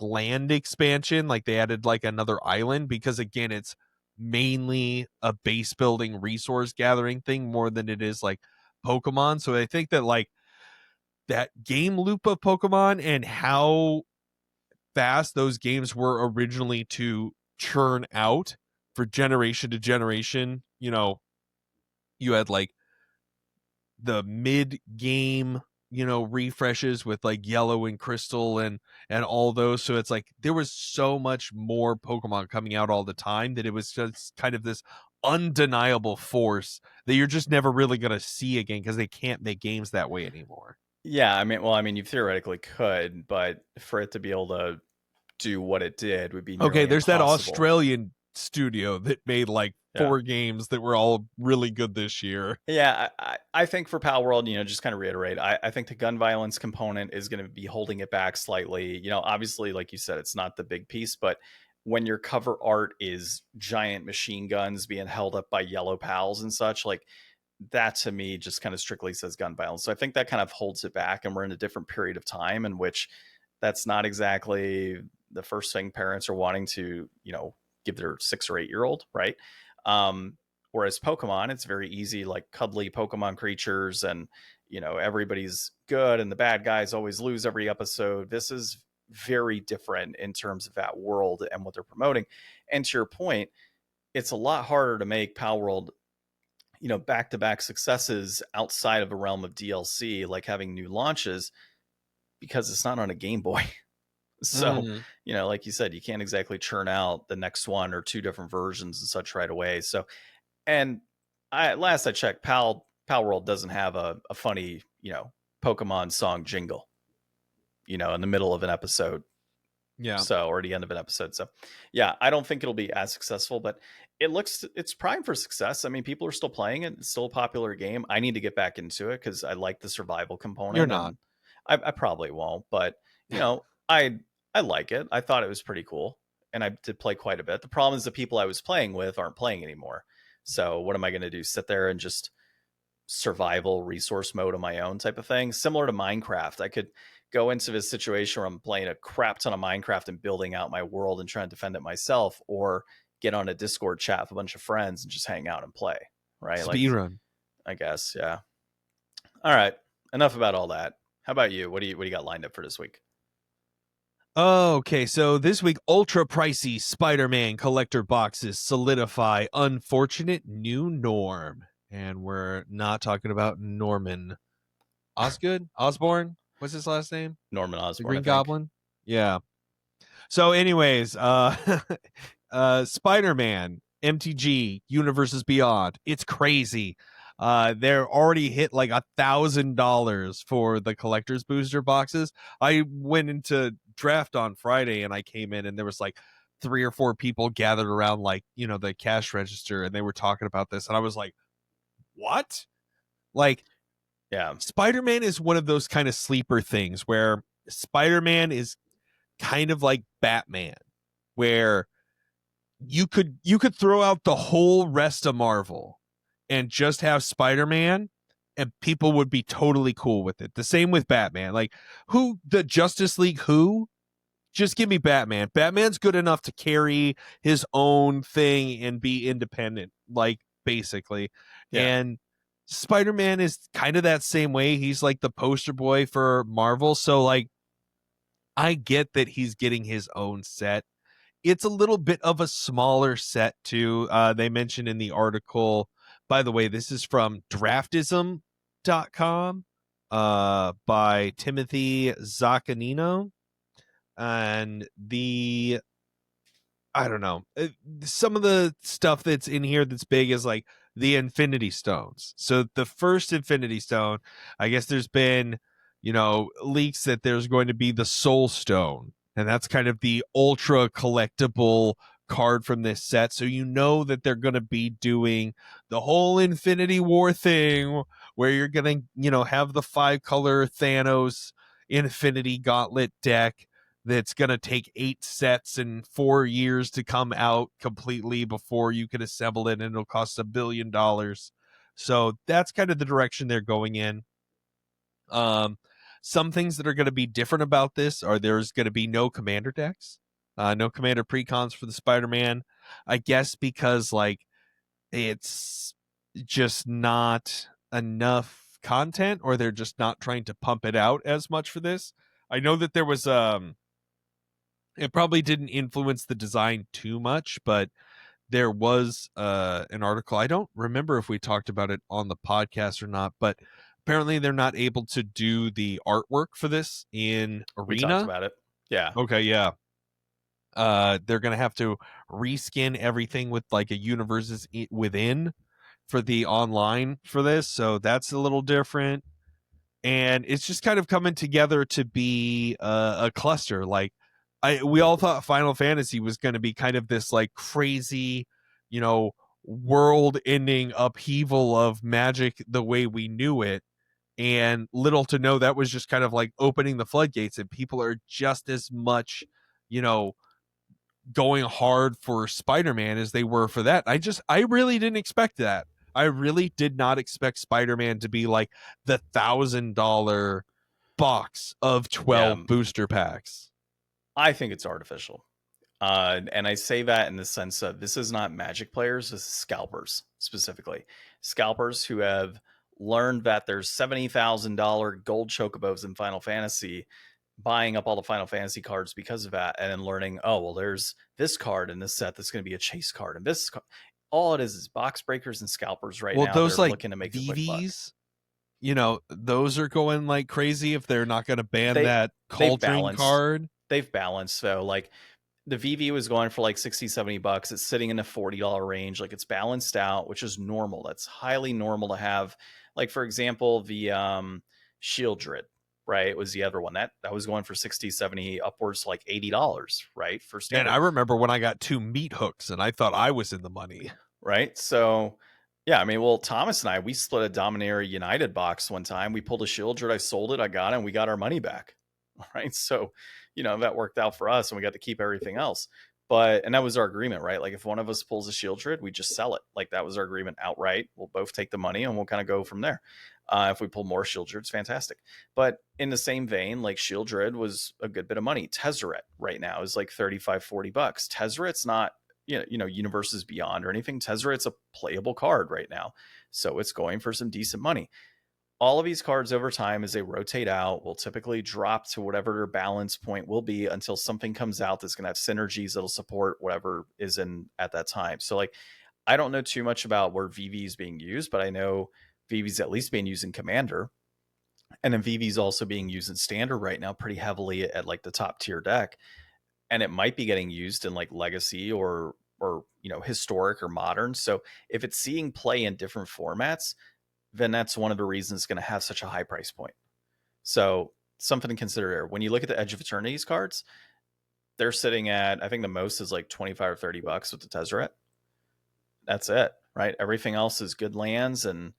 land expansion, like they added like another island, because again, it's mainly a base building resource gathering thing more than it is like Pokemon. So I think that like that game loop of Pokemon and how fast those games were originally to churn out for generation to generation, you had like the mid game refreshes with like Yellow and Crystal and all those. So it's like there was so much more Pokemon coming out all the time that it was just kind of this undeniable force that you're just never really going to see again, because they can't make games that way anymore. yeah, I mean, you theoretically could, but for it to be able to do what it did would be Okay, nearly there's that impossible. Australian studio that made like Yeah. 4 games that were all really good this year. Yeah, I think for Palworld, just kind of reiterate, I think the gun violence component is going to be holding it back slightly. Obviously, like you said, it's not the big piece, but when your cover art is giant machine guns being held up by yellow pals and such, like that to me just kind of strictly says gun violence. So I think that kind of holds it back, and we're in a different period of time in which that's not exactly the first thing parents are wanting to, give their 6 or 8 year old, right? Whereas Pokemon, it's very easy, like cuddly Pokemon creatures, and everybody's good and the bad guys always lose every episode. This is very different in terms of that world and what they're promoting. And to your point, it's a lot harder to make Palworld, back-to-back successes outside of the realm of DLC, like having new launches, because it's not on a Game Boy. So, like you said, you can't exactly churn out the next one or two different versions and such right away. So, and last I checked, Palworld doesn't have a funny, Pokemon song jingle, in the middle of an episode. Yeah. So, or the end of an episode. So, yeah, I don't think it'll be as successful, but it's primed for success. I mean, people are still playing it. It's still a popular game. I need to get back into it because I like the survival You're component, not. and I probably won't, but you know, I like it. I thought it was pretty cool, and I did play quite a bit. The problem is the people I was playing with aren't playing anymore. So what am I going to do? Sit there and just survival resource mode on my own type of thing? Similar to Minecraft, I could go into this situation where I'm playing a crap ton of Minecraft and building out my world and trying to defend it myself, or get on a Discord chat with a bunch of friends and just hang out and play. Right? Like, Speedrun. I guess, yeah. All right. Enough about all that. How about you? What do you got lined up for this week? Okay, so this week, ultra pricey Spider-Man collector boxes solidify unfortunate new norm. And we're not talking about Norman Osborn. What's his last name? Norman The Osborn, Green I think. Goblin. Yeah. So, anyways, Spider-Man MTG Universes Beyond. It's crazy. They're already hit like $1,000 for the collector's booster boxes. I went into draft on Friday and I came in and there was like 3 or 4 people gathered around like, the cash register, and they were talking about this, and I was like, what? Like, Yeah. Spider-Man is one of those kind of sleeper things where Spider-Man is kind of like Batman, where you could throw out the whole rest of Marvel and just have Spider-Man and people would be totally cool with it. The same with Batman. Like, the Justice League, just give me Batman. Batman's good enough to carry his own thing and be independent, like, basically. Yeah. And Spider-Man is kind of that same way. He's like the poster boy for Marvel. So, like, I get that he's getting his own set. It's a little bit of a smaller set, too. They mentioned in the article, by the way, this is from draftism.com by Timothy Zaccanino. And I don't know, some of the stuff that's in here that's big is like the Infinity Stones. So the first Infinity Stone, I guess there's been, leaks that there's going to be the Soul Stone, and that's kind of the ultra collectible card from this set. So that they're going to be doing the whole Infinity War thing where you're going to, have the 5-color Thanos Infinity Gauntlet deck that's going to take 8 sets and 4 years to come out completely before you can assemble it, and it'll cost $1 billion. So that's kind of the direction they're going in. Some things that are going to be different about this are there's going to be no commander decks, no commander precons for the Spider-Man, I guess because, like, it's just not enough content, or they're just not trying to pump it out as much for this. I know that there was it probably didn't influence the design too much, but there was an article. I don't remember if we talked about it on the podcast or not, but apparently they're not able to do the artwork for this in Arena. We talked about it. Yeah. Okay, yeah. They're going to have to reskin everything with like a universes within for the online for this. So that's a little different. And it's just kind of coming together to be a cluster. Like, we all thought Final Fantasy was going to be kind of this like crazy, world-ending upheaval of Magic the way we knew it, and little to know that was just kind of like opening the floodgates, and people are just as much, going hard for Spider-Man as they were for that. I really didn't expect that. I really did not expect Spider-Man to be like the $1,000 box of 12 booster packs. I think it's artificial. And I say that in the sense of this is not Magic players, this is scalpers specifically. Scalpers who have learned that there's $70,000 gold chocobos in Final Fantasy, buying up all the Final Fantasy cards because of that, and then learning, oh, well, there's this card in this set that's going to be a chase card, and this all it is box breakers and scalpers right now. Those, they're like, looking to make VVs, those are going like crazy if they're not going to ban that cauldron card. They've balanced, though. Like, the VV was going for like $60-$70. It's sitting in the $40 range. Like, it's balanced out, which is normal. That's highly normal to have. Like, for example, the Shield Drid. right? It was the other one that was going for 60, 70, upwards to like $80, right? For And standard. I remember when I got 2 meat hooks and I thought I was in the money. Right. So, yeah, I mean, well, Thomas and I, we split a Dominaria United box one time. We pulled a Shieldred, I sold it, I got it, and we got our money back. Right. So, that worked out for us and we got to keep everything else. And that was our agreement, right? Like if one of us pulls a Shieldred, we just sell it. Like that was our agreement outright. We'll both take the money and we'll kind of go from there. If we pull more Shieldreds, fantastic. But in the same vein, like Shieldred was a good bit of money. Tezzeret right now is like $35-$40. Tezzeret's not, Universes Beyond or anything. Tezzeret's a playable card right now. So it's going for some decent money. All of these cards over time, as they rotate out, will typically drop to whatever their balance point will be until something comes out that's going to have synergies that'll support whatever is in at that time. So, like, I don't know too much about where VV is being used, but I know VV is at least being used in Commander. And then VV is also being used in Standard right now pretty heavily at like the top tier deck. And it might be getting used in like Legacy or Historic or Modern. So if it's seeing play in different formats, then that's one of the reasons it's going to have such a high price point. So something to consider there. When you look at the Edge of Eternity's cards, they're sitting at, I think the most is like $25 or $30 with the Tezzeret. That's it, right? Everything else is good lands and,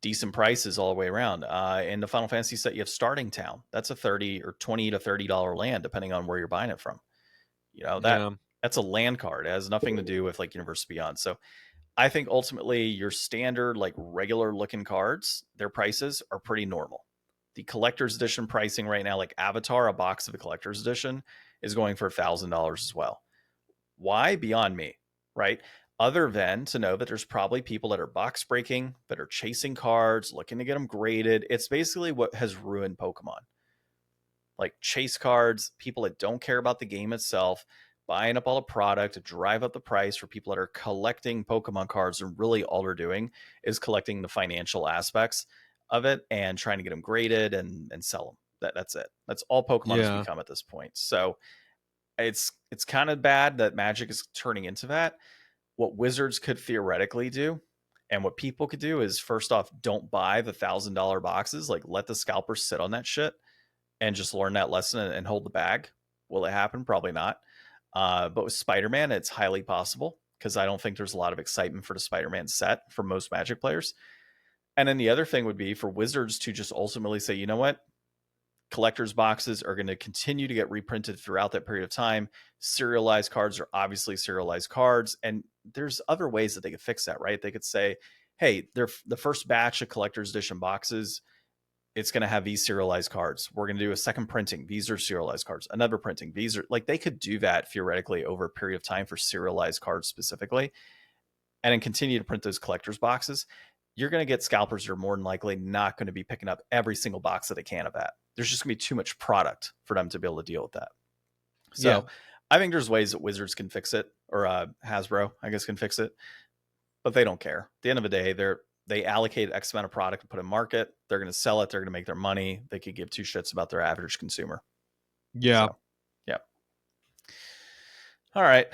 decent prices all the way around. In the Final Fantasy set, you have Starting Town. That's a $30 or $20 to $30 land, depending on where you're buying it from. That's a land card. It has nothing to do with like Universe Beyond. So I think ultimately your standard, like regular looking cards, their prices are pretty normal. The collector's edition pricing right now, like Avatar, a box of the collector's edition, is going for $1,000 as well. Why? Beyond me, right? Other than to know that there's probably people that are box breaking, that are chasing cards, looking to get them graded. It's basically what has ruined Pokemon. Like chase cards, people that don't care about the game itself, buying up all the product to drive up the price for people that are collecting Pokemon cards, and really all they're doing is collecting the financial aspects of it and trying to get them graded and sell them. That's it. That's all Pokemon has become at this point. So it's kind of bad that Magic is turning into that. What Wizards could theoretically do and what people could do is, first off, don't buy the $1,000 boxes. Like let the scalpers sit on that shit and just learn that lesson and hold the bag. Will it happen? Probably not. But with Spider-Man, it's highly possible because I don't think there's a lot of excitement for the Spider-Man set for most Magic players. And then the other thing would be for Wizards to just ultimately say, you know what? Collector's boxes are going to continue to get reprinted throughout that period of time. Serialized cards are obviously serialized cards. And there's other ways that they could fix that, right? They could say, hey, the first batch of collector's edition boxes, it's going to have these serialized cards. We're going to do a second printing. These are serialized cards. Another printing. These are like, they could do that theoretically over a period of time for serialized cards specifically, and then continue to print those collector's boxes. You're going to get scalpers that are more than likely not going to be picking up every single box that they can of that. There's just going to be too much product for them to be able to deal with that. So I think there's ways that Wizards can fix it, or Hasbro, I guess, can fix it, but they don't care. At the end of the day, they allocate X amount of product to put in market. They're going to sell it. They're going to make their money. They could give two shits about their average consumer. Yeah. So, yeah. All right.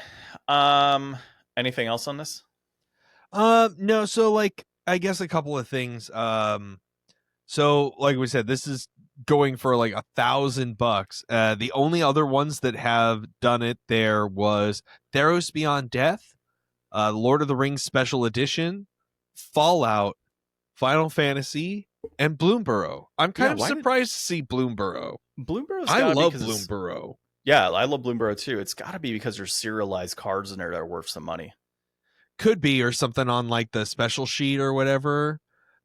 Anything else on this? No. So like, I guess a couple of things. So like we said, this is going for like $1,000. The only other ones that have done it there was Theros Beyond Death, Lord of the Rings Special Edition, Fallout, Final Fantasy, and Bloomborough. I'm kind of surprised to see Bloomborough. I love Bloomborough. Yeah, I love Bloomborough too. It's got to be because there's serialized cards in there that are worth some money. Could be, or something on like the special sheet or whatever.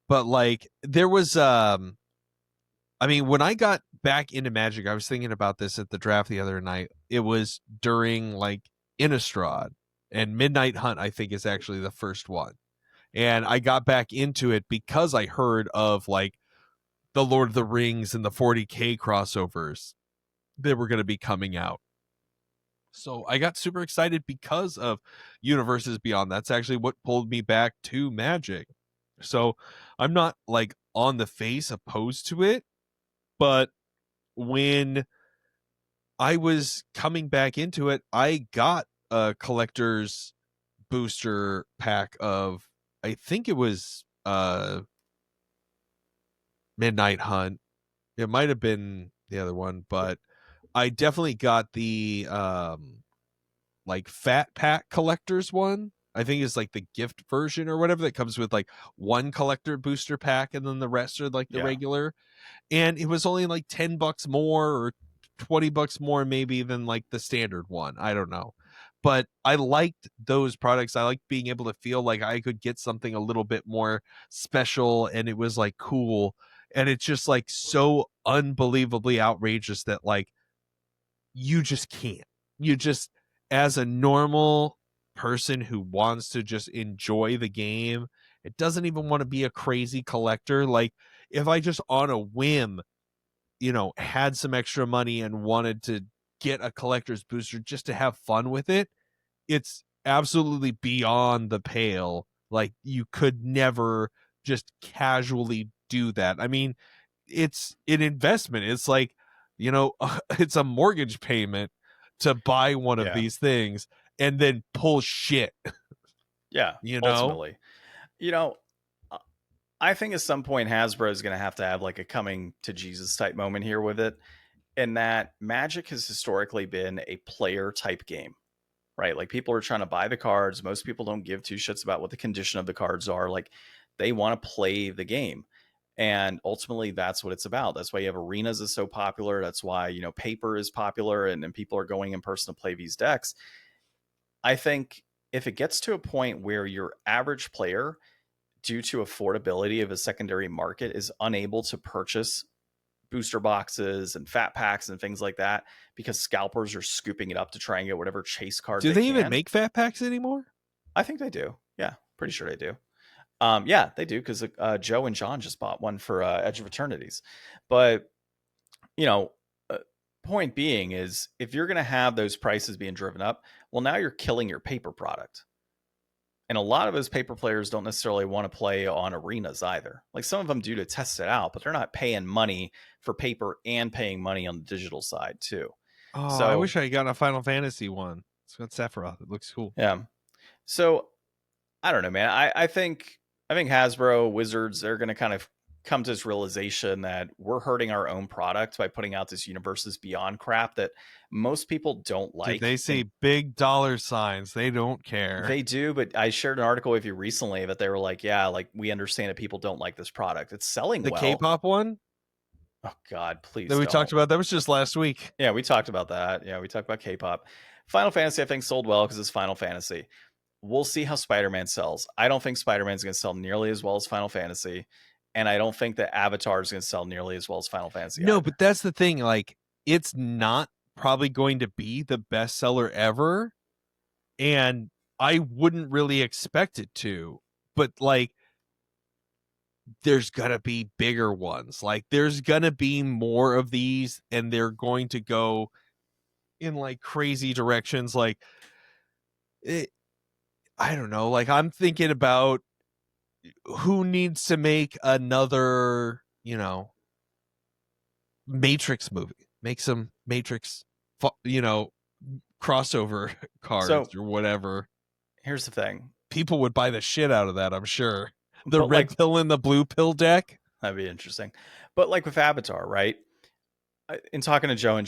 But like there was I mean, when I got back into Magic, I was thinking about this at the draft the other night. It was during like Innistrad, and Midnight Hunt, I think, is actually the first one. And I got back into it because I heard of like the Lord of the Rings and the 40K crossovers that were going to be coming out. So I got super excited because of Universes Beyond. That's actually what pulled me back to Magic. So I'm not like on the face opposed to it. But when I was coming back into it, I got a collector's booster pack of, I think it was Midnight Hunt. It might have been the other one, but I definitely got the like Fat Pack collectors one. I think it's like the gift version or whatever that comes with like one collector booster pack and then the rest are like the Yeah. regular. And it was only like $10 more or $20 more maybe than like the standard one. I don't know. But I liked those products. I liked being able to feel like I could get something a little bit more special and it was like cool. And it's just like so unbelievably outrageous that like you just can't. You just, as a normal person who wants to just enjoy the game, it doesn't even want to be a crazy collector. Like if I just on a whim, had some extra money and wanted to get a collector's booster just to have fun with it, it's absolutely beyond the pale. Like you could never just casually do that. I mean, it's an investment. It's like, it's a mortgage payment to buy one of these things and then pull shit. Yeah. Ultimately, I think at some point Hasbro is going to have like a coming to Jesus type moment here with it. In that Magic has historically been a player type game, right? Like people are trying to buy the cards. Most people don't give two shits about what the condition of the cards are. Like they want to play the game. And ultimately that's what it's about. That's why you have arenas is so popular. That's why, paper is popular and people are going in person to play these decks. I think if it gets to a point where your average player, due to affordability of a secondary market, is unable to purchase booster boxes and fat packs and things like that because scalpers are scooping it up to try and get whatever chase card do they can. even make fat packs anymore? I think they do. Yeah, pretty sure they do. Yeah, they do, because Joe and John just bought one for Edge of Eternities. But point being is, if you're going to have those prices being driven up, well, now you're killing your paper product. And a lot of those paper players don't necessarily want to play on arenas either. Like some of them do to test it out, but they're not paying money for paper and paying money on the digital side too. Oh, so I wish I got a Final Fantasy one. It's got Sephiroth. It looks cool. Yeah. So I don't know, man. I think Hasbro, Wizards, they're going to kind of come to this realization that we're hurting our own product by putting out this Universes Beyond crap that most people don't like. Did they say big dollar signs? They don't care. They do, but I shared an article with you recently that they were like, yeah, like we understand that people don't like this product. It's selling the well. K-pop one? Oh God, please. That we talked about. That was just last week. Yeah, we talked about that. Yeah, we talked about K-pop. Final Fantasy, I think, sold well because it's Final Fantasy. We'll see how Spider-Man sells. I don't think Spider-Man's going to sell nearly as well as Final Fantasy. And I don't think that Avatar is going to sell nearly as well as Final Fantasy. No, but that's the thing. Like, it's not probably going to be the best seller ever. And I wouldn't really expect it to. But, like, there's going to be bigger ones. Like, there's going to be more of these. And they're going to go in, like, crazy directions. Like, I don't know. Like, I'm thinking about who needs to make another, Matrix movie. Make some Matrix, crossover cards or whatever. Here's the thing. People would buy the shit out of that, I'm sure. The red pill and the blue pill deck. That'd be interesting. But like with Avatar, right? In talking to Joe and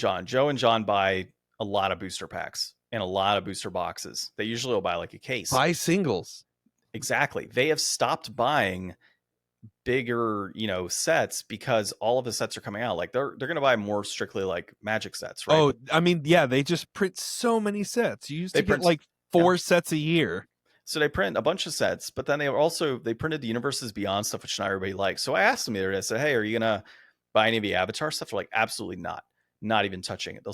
John buy a lot of booster packs and a lot of booster boxes. They usually will buy like a case. Buy singles. Exactly. They have stopped buying bigger, sets because all of the sets are coming out. Like they're going to buy more strictly like Magic sets, right? Oh, I mean, yeah, they just print so many sets. You used to get like 4 sets a year. So they print a bunch of sets, but then they printed the Universes Beyond stuff, which not everybody likes. So I asked them the other day, I said, hey, are you going to buy any of the Avatar stuff? They're like, absolutely not even touching it.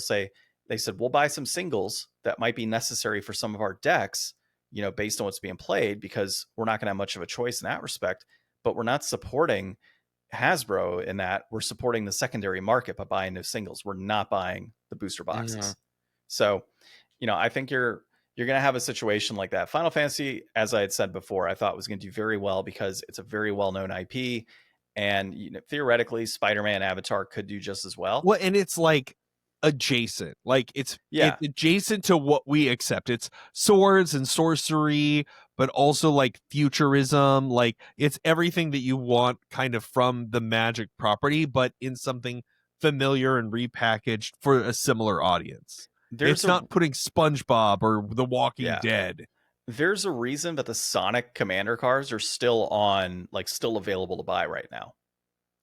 They said, we'll buy some singles that might be necessary for some of our decks, based on what's being played, because we're not going to have much of a choice in that respect. But we're not supporting Hasbro in that. We're supporting the secondary market by buying those singles. We're not buying the booster boxes. Yeah. So, I think you're going to have a situation like that. Final Fantasy, as I had said before, I thought was going to do very well because it's a very well-known IP. And theoretically, Spider-Man Avatar could do just as well. Well, and it's like adjacent. Like it's adjacent to what we accept. It's swords and sorcery, but also like futurism. Like it's everything that you want kind of from the Magic property, but in something familiar and repackaged for a similar audience. It's not putting SpongeBob or The Walking Dead. There's a reason that the Sonic Commander cards are still available to buy right now.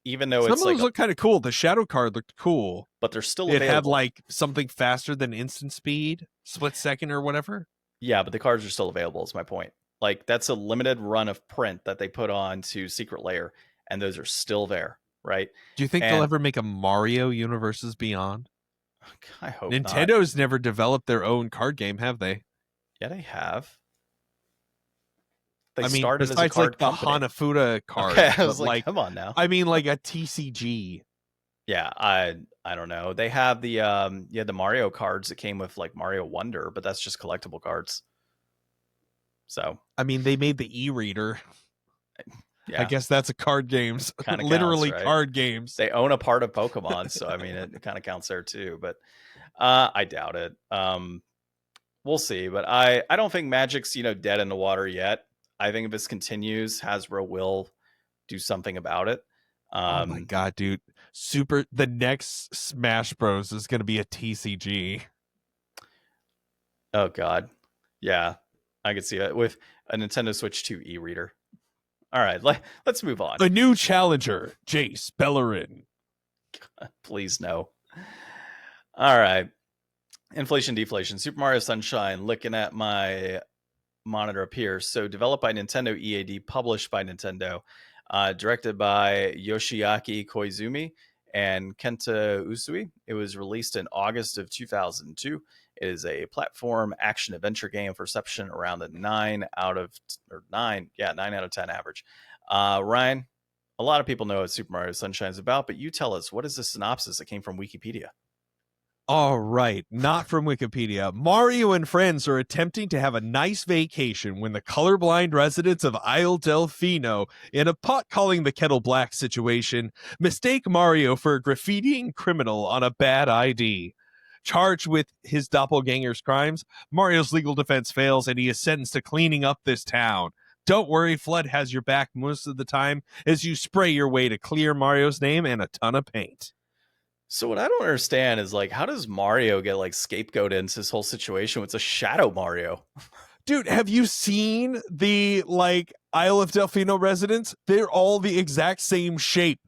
Even though some of those look kind of cool. The Shadow card looked cool, but they're still available. It had like something faster than instant speed, split second or whatever. Yeah, but the cards are still available is my point. Like that's a limited run of print that they put on to Secret Lair, and those are still there, right? Do you think they'll ever make a Mario Universes Beyond? I hope Nintendo's never developed their own card game, have they? Yeah, they have. They started as a card like company. The Hanafuda card. Okay, I was like, come on now. I mean, like a TCG. Yeah, I don't know. They have the Mario cards that came with like Mario Wonder, but that's just collectible cards. So I mean, they made the e-reader. Yeah. I guess that's a card games. Literally counts, right? Card games. They own a part of Pokemon, so I mean it kind of counts there too. But I doubt it. We'll see. But I don't think Magic's dead in the water yet. I think if this continues, Hasbro will do something about it. Oh my god, dude! The next Smash Bros is going to be a TCG. Oh god, yeah, I could see it with a Nintendo Switch 2 e-reader. All right, let's move on. A new challenger, Jace Bellerin. Please no. All right, inflation, deflation. Super Mario Sunshine. Looking at my monitor up here. So developed by Nintendo EAD, published by Nintendo, directed by Yoshiaki Koizumi and Kenta Usui. It was released in August of 2002. It is a platform action adventure game for reception around the 9 out of 10 average. Ryan, a lot of people know what Super Mario Sunshine is about, but you tell us, what is the synopsis that came from Wikipedia? All right, not from Wikipedia. Mario and friends are attempting to have a nice vacation when the colorblind residents of Isle Delfino, in a pot calling the kettle black situation, mistake Mario for a graffitiing criminal on a bad ID. Charged with his doppelganger's crimes, Mario's legal defense fails and he is sentenced to cleaning up this town. Don't worry, Flood has your back most of the time as you spray your way to clear Mario's name and a ton of paint. So what I don't understand is how does Mario get scapegoated into this whole situation with a shadow Mario? Dude, have you seen the Isle of Delfino residents? They're all the exact same shape.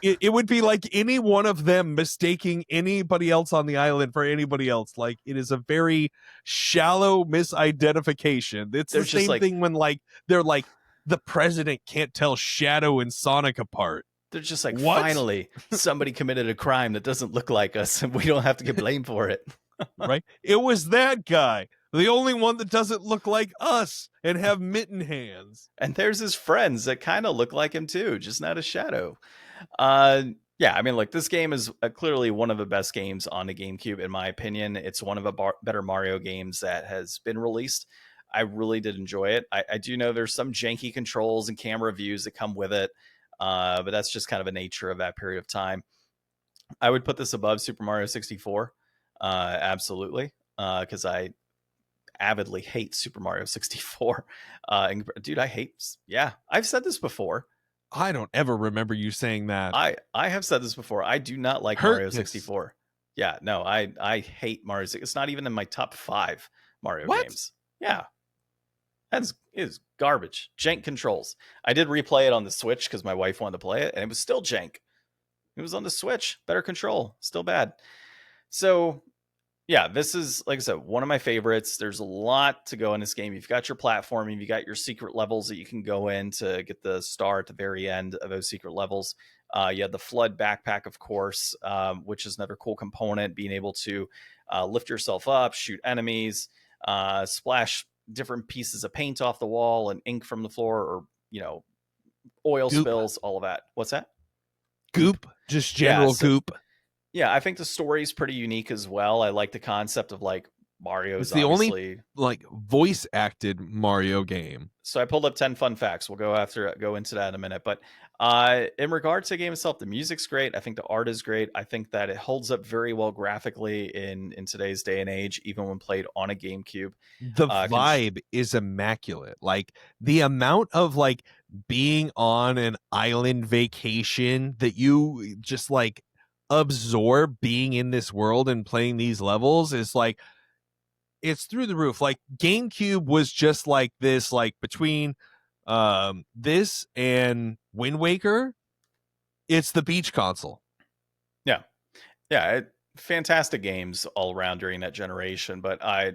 It would be like any one of them mistaking anybody else on the island for anybody else. It is a very shallow misidentification. It's the same thing when they're the president can't tell Shadow and Sonic apart. They're just finally, somebody committed a crime that doesn't look like us, and we don't have to get blamed for it. Right? It was that guy, the only one that doesn't look like us and have mitten hands. And there's his friends that kind of look like him too, just not a shadow. Yeah, I mean, this game is clearly one of the best games on the GameCube, in my opinion. It's one of the better Mario games that has been released. I really did enjoy it. I do know there's some janky controls and camera views that come with it. But that's just kind of a nature of that period of time. I would put this above Super Mario 64. Absolutely. Because I avidly hate Super Mario 64. Dude, I've said this before. I don't ever remember you saying that. I have said this before. I do not like Mario 64. Yeah, no, I hate Mario 64. It's not even in my top 5 Mario games. Yeah. That is garbage. Jank controls. I did replay it on the Switch because my wife wanted to play it, and it was still jank. It was on the Switch. Better control. Still bad. So, yeah, this is, like I said, one of my favorites. There's a lot to go in this game. You've got your platforming. You've got your secret levels that you can go in to get the star at the very end of those secret levels. You have the Flood backpack, of course, which is another cool component, being able to lift yourself up, shoot enemies, splash different pieces of paint off the wall and ink from the floor, or oil spills, all of that. What's that? Goop, just general goop. Yeah, I think the story is pretty unique as well. I like the concept of Mario's It's the only obviously like voice acted Mario game. so I pulled up 10 fun facts. We'll go into that in a minute. But in regard to the game itself, the music's great. I think the art is great. I think that it holds up very well graphically in today's day and age, even when played on a GameCube. The Can vibe is immaculate. Like the amount of like being on an island vacation that you just like absorb being in this world and playing these levels is like it's through the roof. Like GameCube was just like this, like between this and Wind Waker, it's the beach console. Yeah. Fantastic games all around during that generation. But I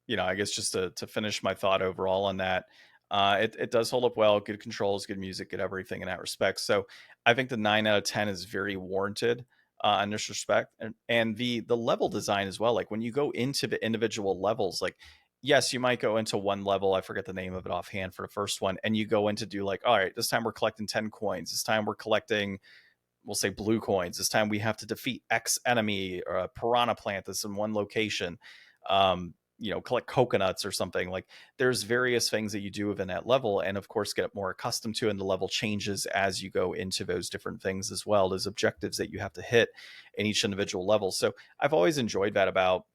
guess just to finish my thought overall on that, it does hold up well. Good controls, good music, good everything in that respect. So I think the 9 out of 10 is very warranted in this respect, and the level design as well. Like when you go into the individual levels, like yes, you might go into one level. I forget the name of it offhand for the first one, and you go in to do like, all right, this time we're collecting 10 coins. This time we're collecting, we'll say, blue coins. This time we have to defeat X enemy or a piranha plant that's in one location. Collect coconuts or something. Like there's various things that you do within that level, and of course get more accustomed to, and the level changes as you go into those different things as well. There's objectives that you have to hit in each individual level. So I've always enjoyed that about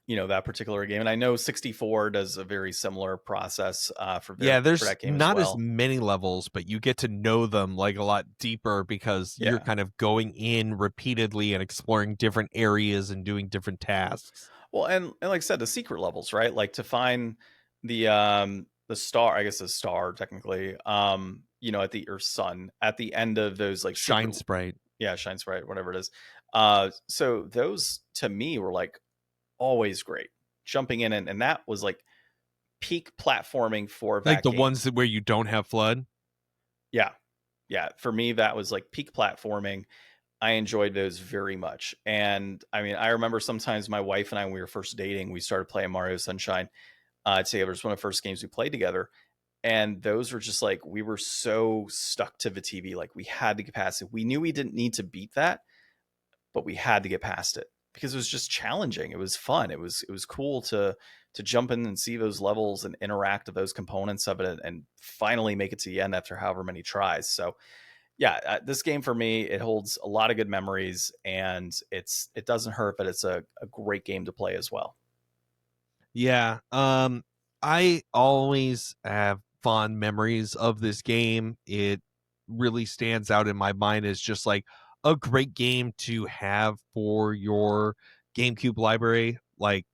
that particular game, and I know 64 does a very similar process for There's that game as not as well. many levels, but you get to know them like a lot deeper because you're kind of going in repeatedly and exploring different areas and doing different tasks. Well, and like I said, the secret levels, right? Like to find the star, I guess the star technically, at the or sun at the end of those like Shine Sprite. Yeah, Shine Sprite, whatever it is. So those to me were like always great. Jumping in and that was like peak platforming for Like that the game. ones where you don't have FLUDD. Yeah. For me, that was like peak platforming. I enjoyed those very much. And I mean, I remember sometimes my wife and I, when we were first dating, we started playing Mario Sunshine together. It was one of the first games we played together. And those were just like, we were so stuck to the TV. Like we had to get past it. We knew we didn't need to beat that, but we had to get past it because it was just challenging. It was fun. It was cool to jump in and see those levels and interact with those components of it and finally make it to the end after however many tries. So this game for me, it holds a lot of good memories, and it doesn't hurt, but it's a great game to play as well. Yeah. I always have fond memories of this game. It really stands out in my mind as just like a great game to have for your GameCube library. Like,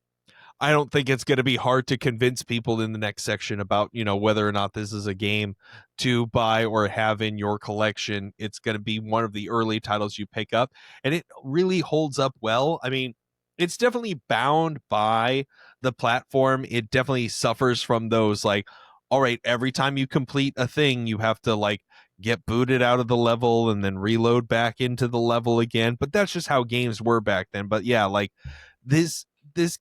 I don't think it's going to be hard to convince people in the next section about, whether or not this is a game to buy or have in your collection. It's going to be one of the early titles you pick up, and it really holds up well. I mean, it's definitely bound by the platform. It definitely suffers from those like, all right, every time you complete a thing, you have to like get booted out of the level and then reload back into the level again. But that's just how games were back then. But yeah, like this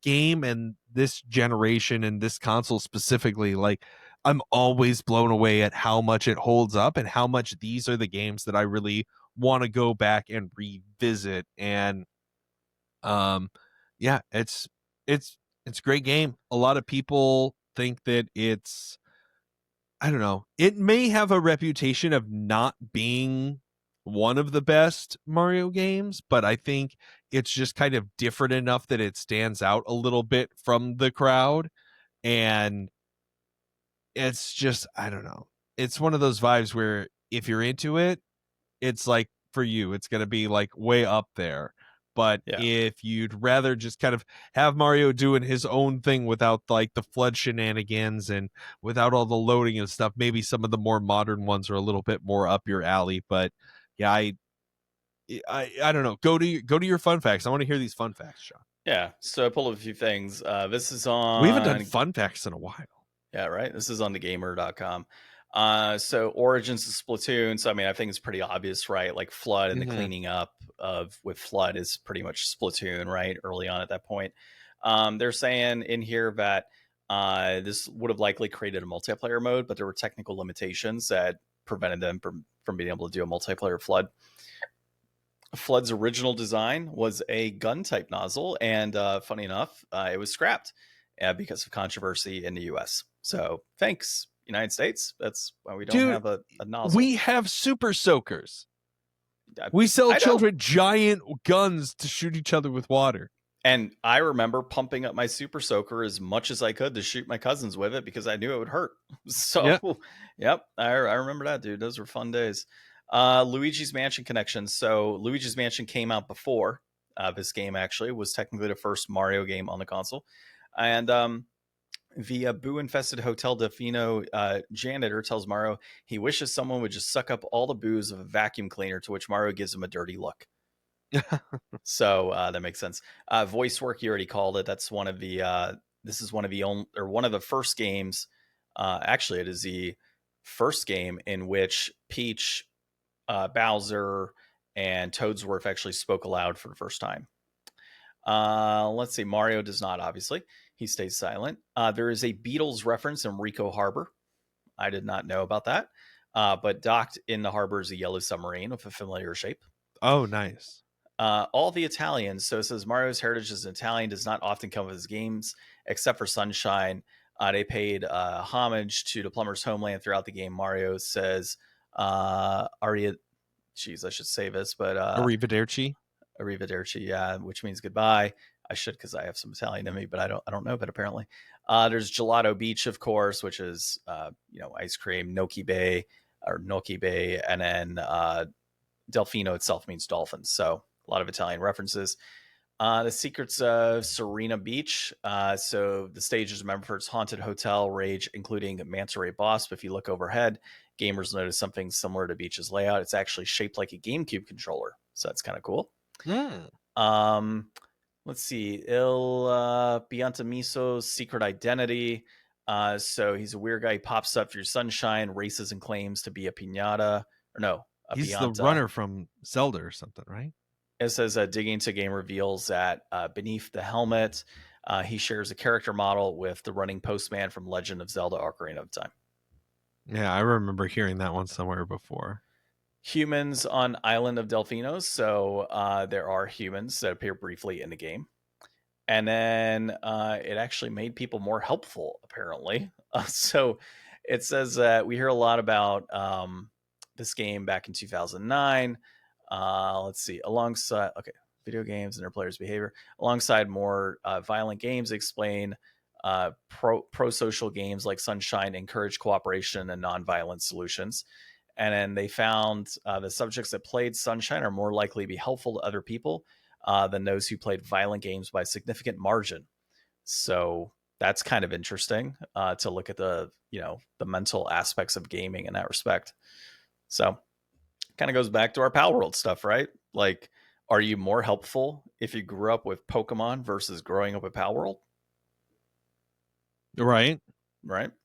game and this generation and this console specifically, like I'm always blown away at how much it holds up and how much these are the games that I really want to go back and revisit. And it's a great game. A lot of people think that it's, I don't know, it may have a reputation of not being one of the best Mario games, but I think it's just kind of different enough that it stands out a little bit from the crowd. And it's just, I don't know. It's one of those vibes where if you're into it, it's like for you, it's going to be like way up there. But if you'd rather just kind of have Mario doing his own thing without like the FLUDD shenanigans and without all the loading and stuff, maybe some of the more modern ones are a little bit more up your alley. But yeah, I don't know. Go to your fun facts. I want to hear these fun facts, Sean. Yeah. So I pulled up a few things. This is on. We haven't done fun facts in a while. Yeah, right. This is on thegamer.com. So origins of Splatoon. So I mean, I think it's pretty obvious, right? Like FLUDD and the cleaning up with FLUDD is pretty much Splatoon, right? Early on at that point. They're saying in here that this would have likely created a multiplayer mode, but there were technical limitations that prevented them from being able to do a multiplayer FLUDD. Flood's original design was a gun type nozzle, and funny enough, it was scrapped because of controversy in the U.S. So thanks, United States. That's why we don't Dude, have a nozzle. we have super soakers. I, We sell I know. children giant guns to shoot each other with water. And I remember pumping up my super soaker as much as I could to shoot my cousins with it because I knew it would hurt. So, yep, I remember that, dude. Those were fun days. Luigi's Mansion connection. So Luigi's Mansion came out before this game. Actually, was technically the first Mario game on the console, and the boo-infested Hotel Delfino janitor tells Mario he wishes someone would just suck up all the booze of a vacuum cleaner, to which Mario gives him a dirty look. So that makes sense. Voice work, you already called it. That's one of the this is one of the only, or one of the first games. Actually, it is the first game in which Peach, Bowser, and Toadsworth actually spoke aloud for the first time. Let's see. Mario does not, obviously. He stays silent. There is a Beatles reference in Rico Harbor. I did not know about that. But docked in the harbor is a yellow submarine with a familiar shape. Oh, nice. All the Italians. So it says Mario's heritage as an Italian does not often come with his games, except for Sunshine. They paid homage to the plumber's homeland throughout the game. Mario says, Aria, geez, I should say this, but Arrivederci. Arrivederci, yeah, which means goodbye. I should, because I have some Italian in me, but I don't know, but apparently. There's Gelato Beach, of course, which is ice cream, Gnocchi Bay, and then Delfino itself means dolphins. So a lot of Italian references. The Secrets of Serena Beach. So the stage is remembered for its haunted hotel rage, including Manta Ray Boss. But if you look overhead, gamers notice something similar to Beach's layout. It's actually shaped like a GameCube controller. So that's kind of cool. Let's see. Il Biantamiso's secret identity. So he's a weird guy. He pops up through Sunshine, races and claims to be a piñata. Or no, he's Bianta. The runner from Zelda or something, right? It says digging into game reveals that beneath the helmet, he shares a character model with the running postman from Legend of Zelda Ocarina of Time. Yeah, I remember hearing that one somewhere before. Humans on Island of Delfinos. So there are humans that appear briefly in the game. And then it actually made people more helpful, apparently. So it says that we hear a lot about this game back in 2009. Let's see. Alongside, video games and their players' behavior. Alongside more violent games, explain pro-social games like Sunshine encourage cooperation and non-violent solutions. And then they found the subjects that played Sunshine are more likely to be helpful to other people than those who played violent games by a significant margin. So that's kind of interesting to look at the mental aspects of gaming in that respect. So kind of goes back to our Palworld stuff, right? Like, are you more helpful if you grew up with Pokemon versus growing up with Palworld? Right.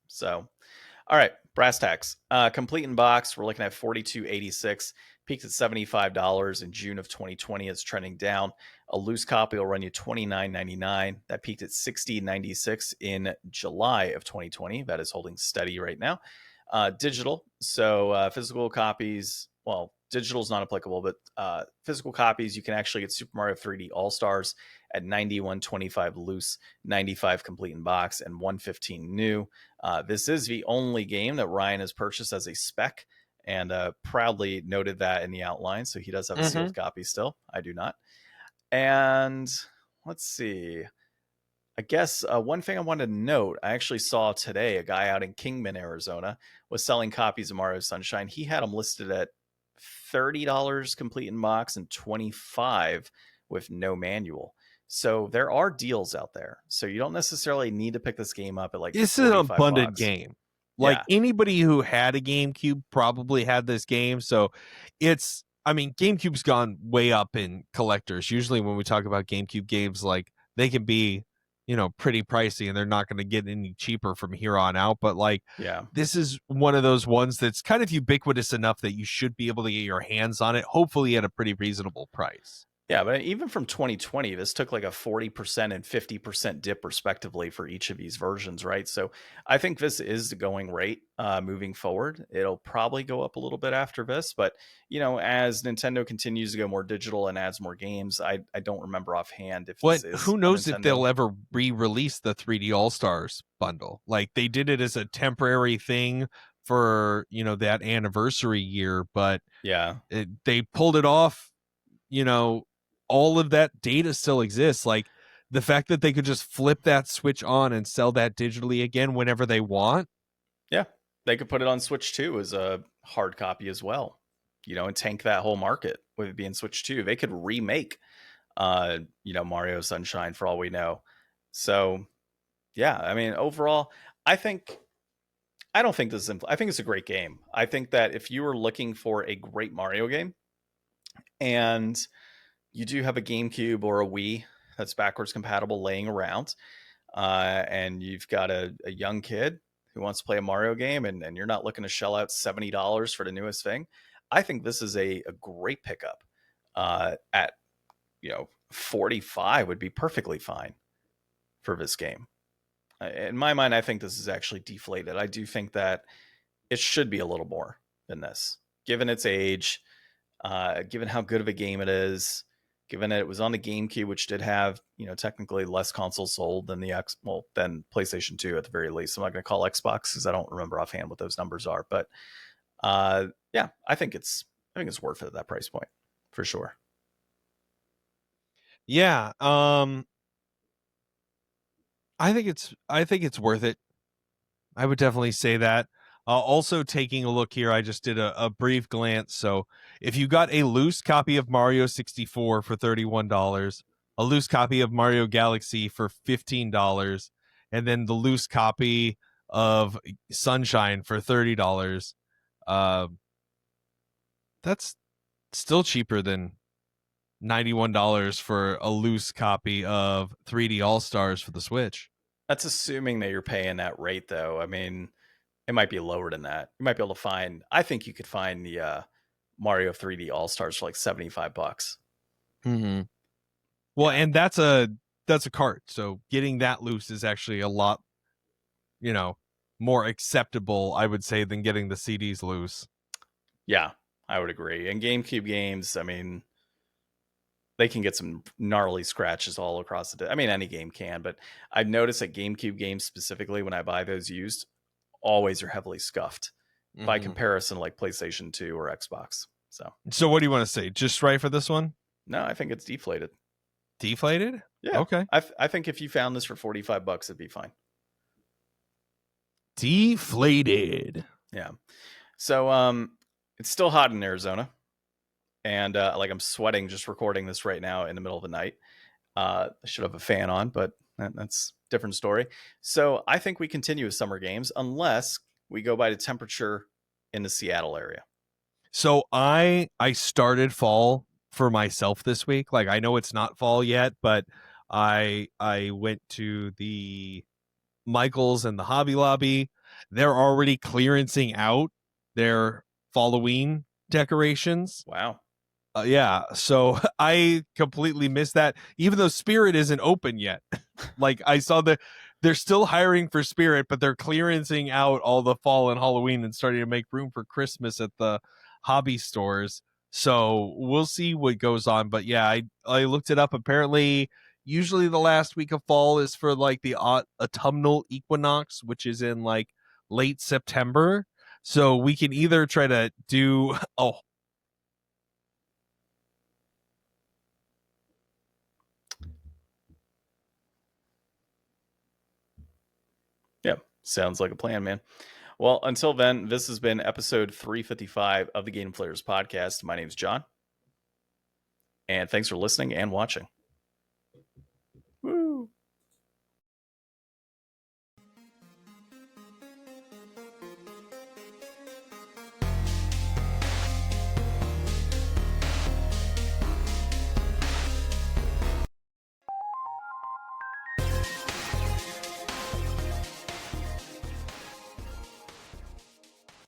So, all right, brass tacks. Complete in box, we're looking at $42.86. Peaked at $75 in June of 2020. It's trending down. A loose copy will run you $29.99. That peaked at $60.96 in July of 2020. That is holding steady right now. Digital, so physical copies. Well, digital is not applicable, but physical copies, you can actually get Super Mario 3D All-Stars at $91.25 loose, $95 complete in box, and $115 new. This is the only game that Ryan has purchased as a spec, and proudly noted that in the outline. So he does have a sealed copy still. I do not. And let's see. I guess one thing I wanted to note, I actually saw today a guy out in Kingman, Arizona, was selling copies of Mario Sunshine. He had them listed at $30 complete in box and $25 with no manual. So there are deals out there. So you don't necessarily need to pick this game up at like this is an abundant game. Like anybody who had a GameCube probably had this game. So it's, I mean, GameCube's gone way up in collectors. Usually when we talk about GameCube games, like they can be, pretty pricey and they're not going to get any cheaper from here on out. But like, this is one of those ones that's kind of ubiquitous enough that you should be able to get your hands on it, hopefully at a pretty reasonable price. Yeah, but even from 2020, this took like a 40% and 50% dip respectively for each of these versions, right? So I think this is the going rate moving forward. It'll probably go up a little bit after this, but as Nintendo continues to go more digital and adds more games, I don't remember offhand if What this is who a knows if they'll Nintendo. ever re-release the 3D All-Stars bundle. Like they did it as a temporary thing for, that anniversary year, but Yeah. they pulled it off, all of that data still exists. Like the fact that they could just flip that switch on and sell that digitally again whenever they want. Yeah. They could put it on Switch 2 as a hard copy as well, and tank that whole market with it being Switch 2. They could remake Mario Sunshine for all we know. So yeah, I mean, overall, I think I don't think this is. I think it's a great game. I think that if you were looking for a great Mario game, and you do have a GameCube or a Wii that's backwards compatible laying around, and you've got a young kid who wants to play a Mario game, and you're not looking to shell out $70 for the newest thing, I think this is a great pickup. At 45 would be perfectly fine for this game. In my mind, I think this is actually deflated. I do think that it should be a little more than this, given its age, given how good of a game it is, given that it was on the GameCube, which did have, technically less consoles sold than than PlayStation 2 at the very least. I'm not going to call Xbox because I don't remember offhand what those numbers are, but yeah, I think it's worth it at that price point for sure. Yeah, I think it's worth it. I would definitely say that. Also, taking a look here, I just did a brief glance. So, if you got a loose copy of Mario 64 for $31, a loose copy of Mario Galaxy for $15, and then the loose copy of Sunshine for $30, uh, that's still cheaper than $91 for a loose copy of 3D All Stars for the Switch. That's assuming that you're paying that rate, though. I mean, it might be lower than that. You might be able to find. I think you could find the Mario 3D All Stars for like $75. Mm-hmm. Well, Yeah. and that's a cart. So getting that loose is actually a lot, more acceptable, I would say, than getting the CDs loose. Yeah, I would agree. And GameCube games, I mean, they can get some gnarly scratches all across I mean, any game can, but I've noticed that GameCube games specifically, when I buy those used, always are heavily scuffed by comparison, like PlayStation 2 or Xbox. So what do you want to say? Just right for this one? No, I think it's deflated. Deflated? Yeah. Okay. I think if you found this for $45, it'd be fine. Deflated. Yeah. So it's still hot in Arizona. And like I'm sweating just recording this right now in the middle of the night. I should have a fan on, but that's a different story. So I think we continue with summer games unless we go by the temperature in the Seattle area. So I started fall for myself this week. Like I know it's not fall yet, but I went to the Michael's and the Hobby Lobby. They're already clearancing out their Halloween decorations. Wow. Yeah, so I completely missed that. Even though Spirit isn't open yet, like I saw they're still hiring for Spirit, but they're clearancing out all the fall and Halloween and starting to make room for Christmas at the hobby stores. So we'll see what goes on. But yeah, I looked it up. Apparently, usually the last week of fall is for like the autumnal equinox, which is in like late September. So we can either try to do Yeah, sounds like a plan, man. Well, until then, this has been episode 355 of the Game Deflators Podcast. My name is John, and thanks for listening and watching.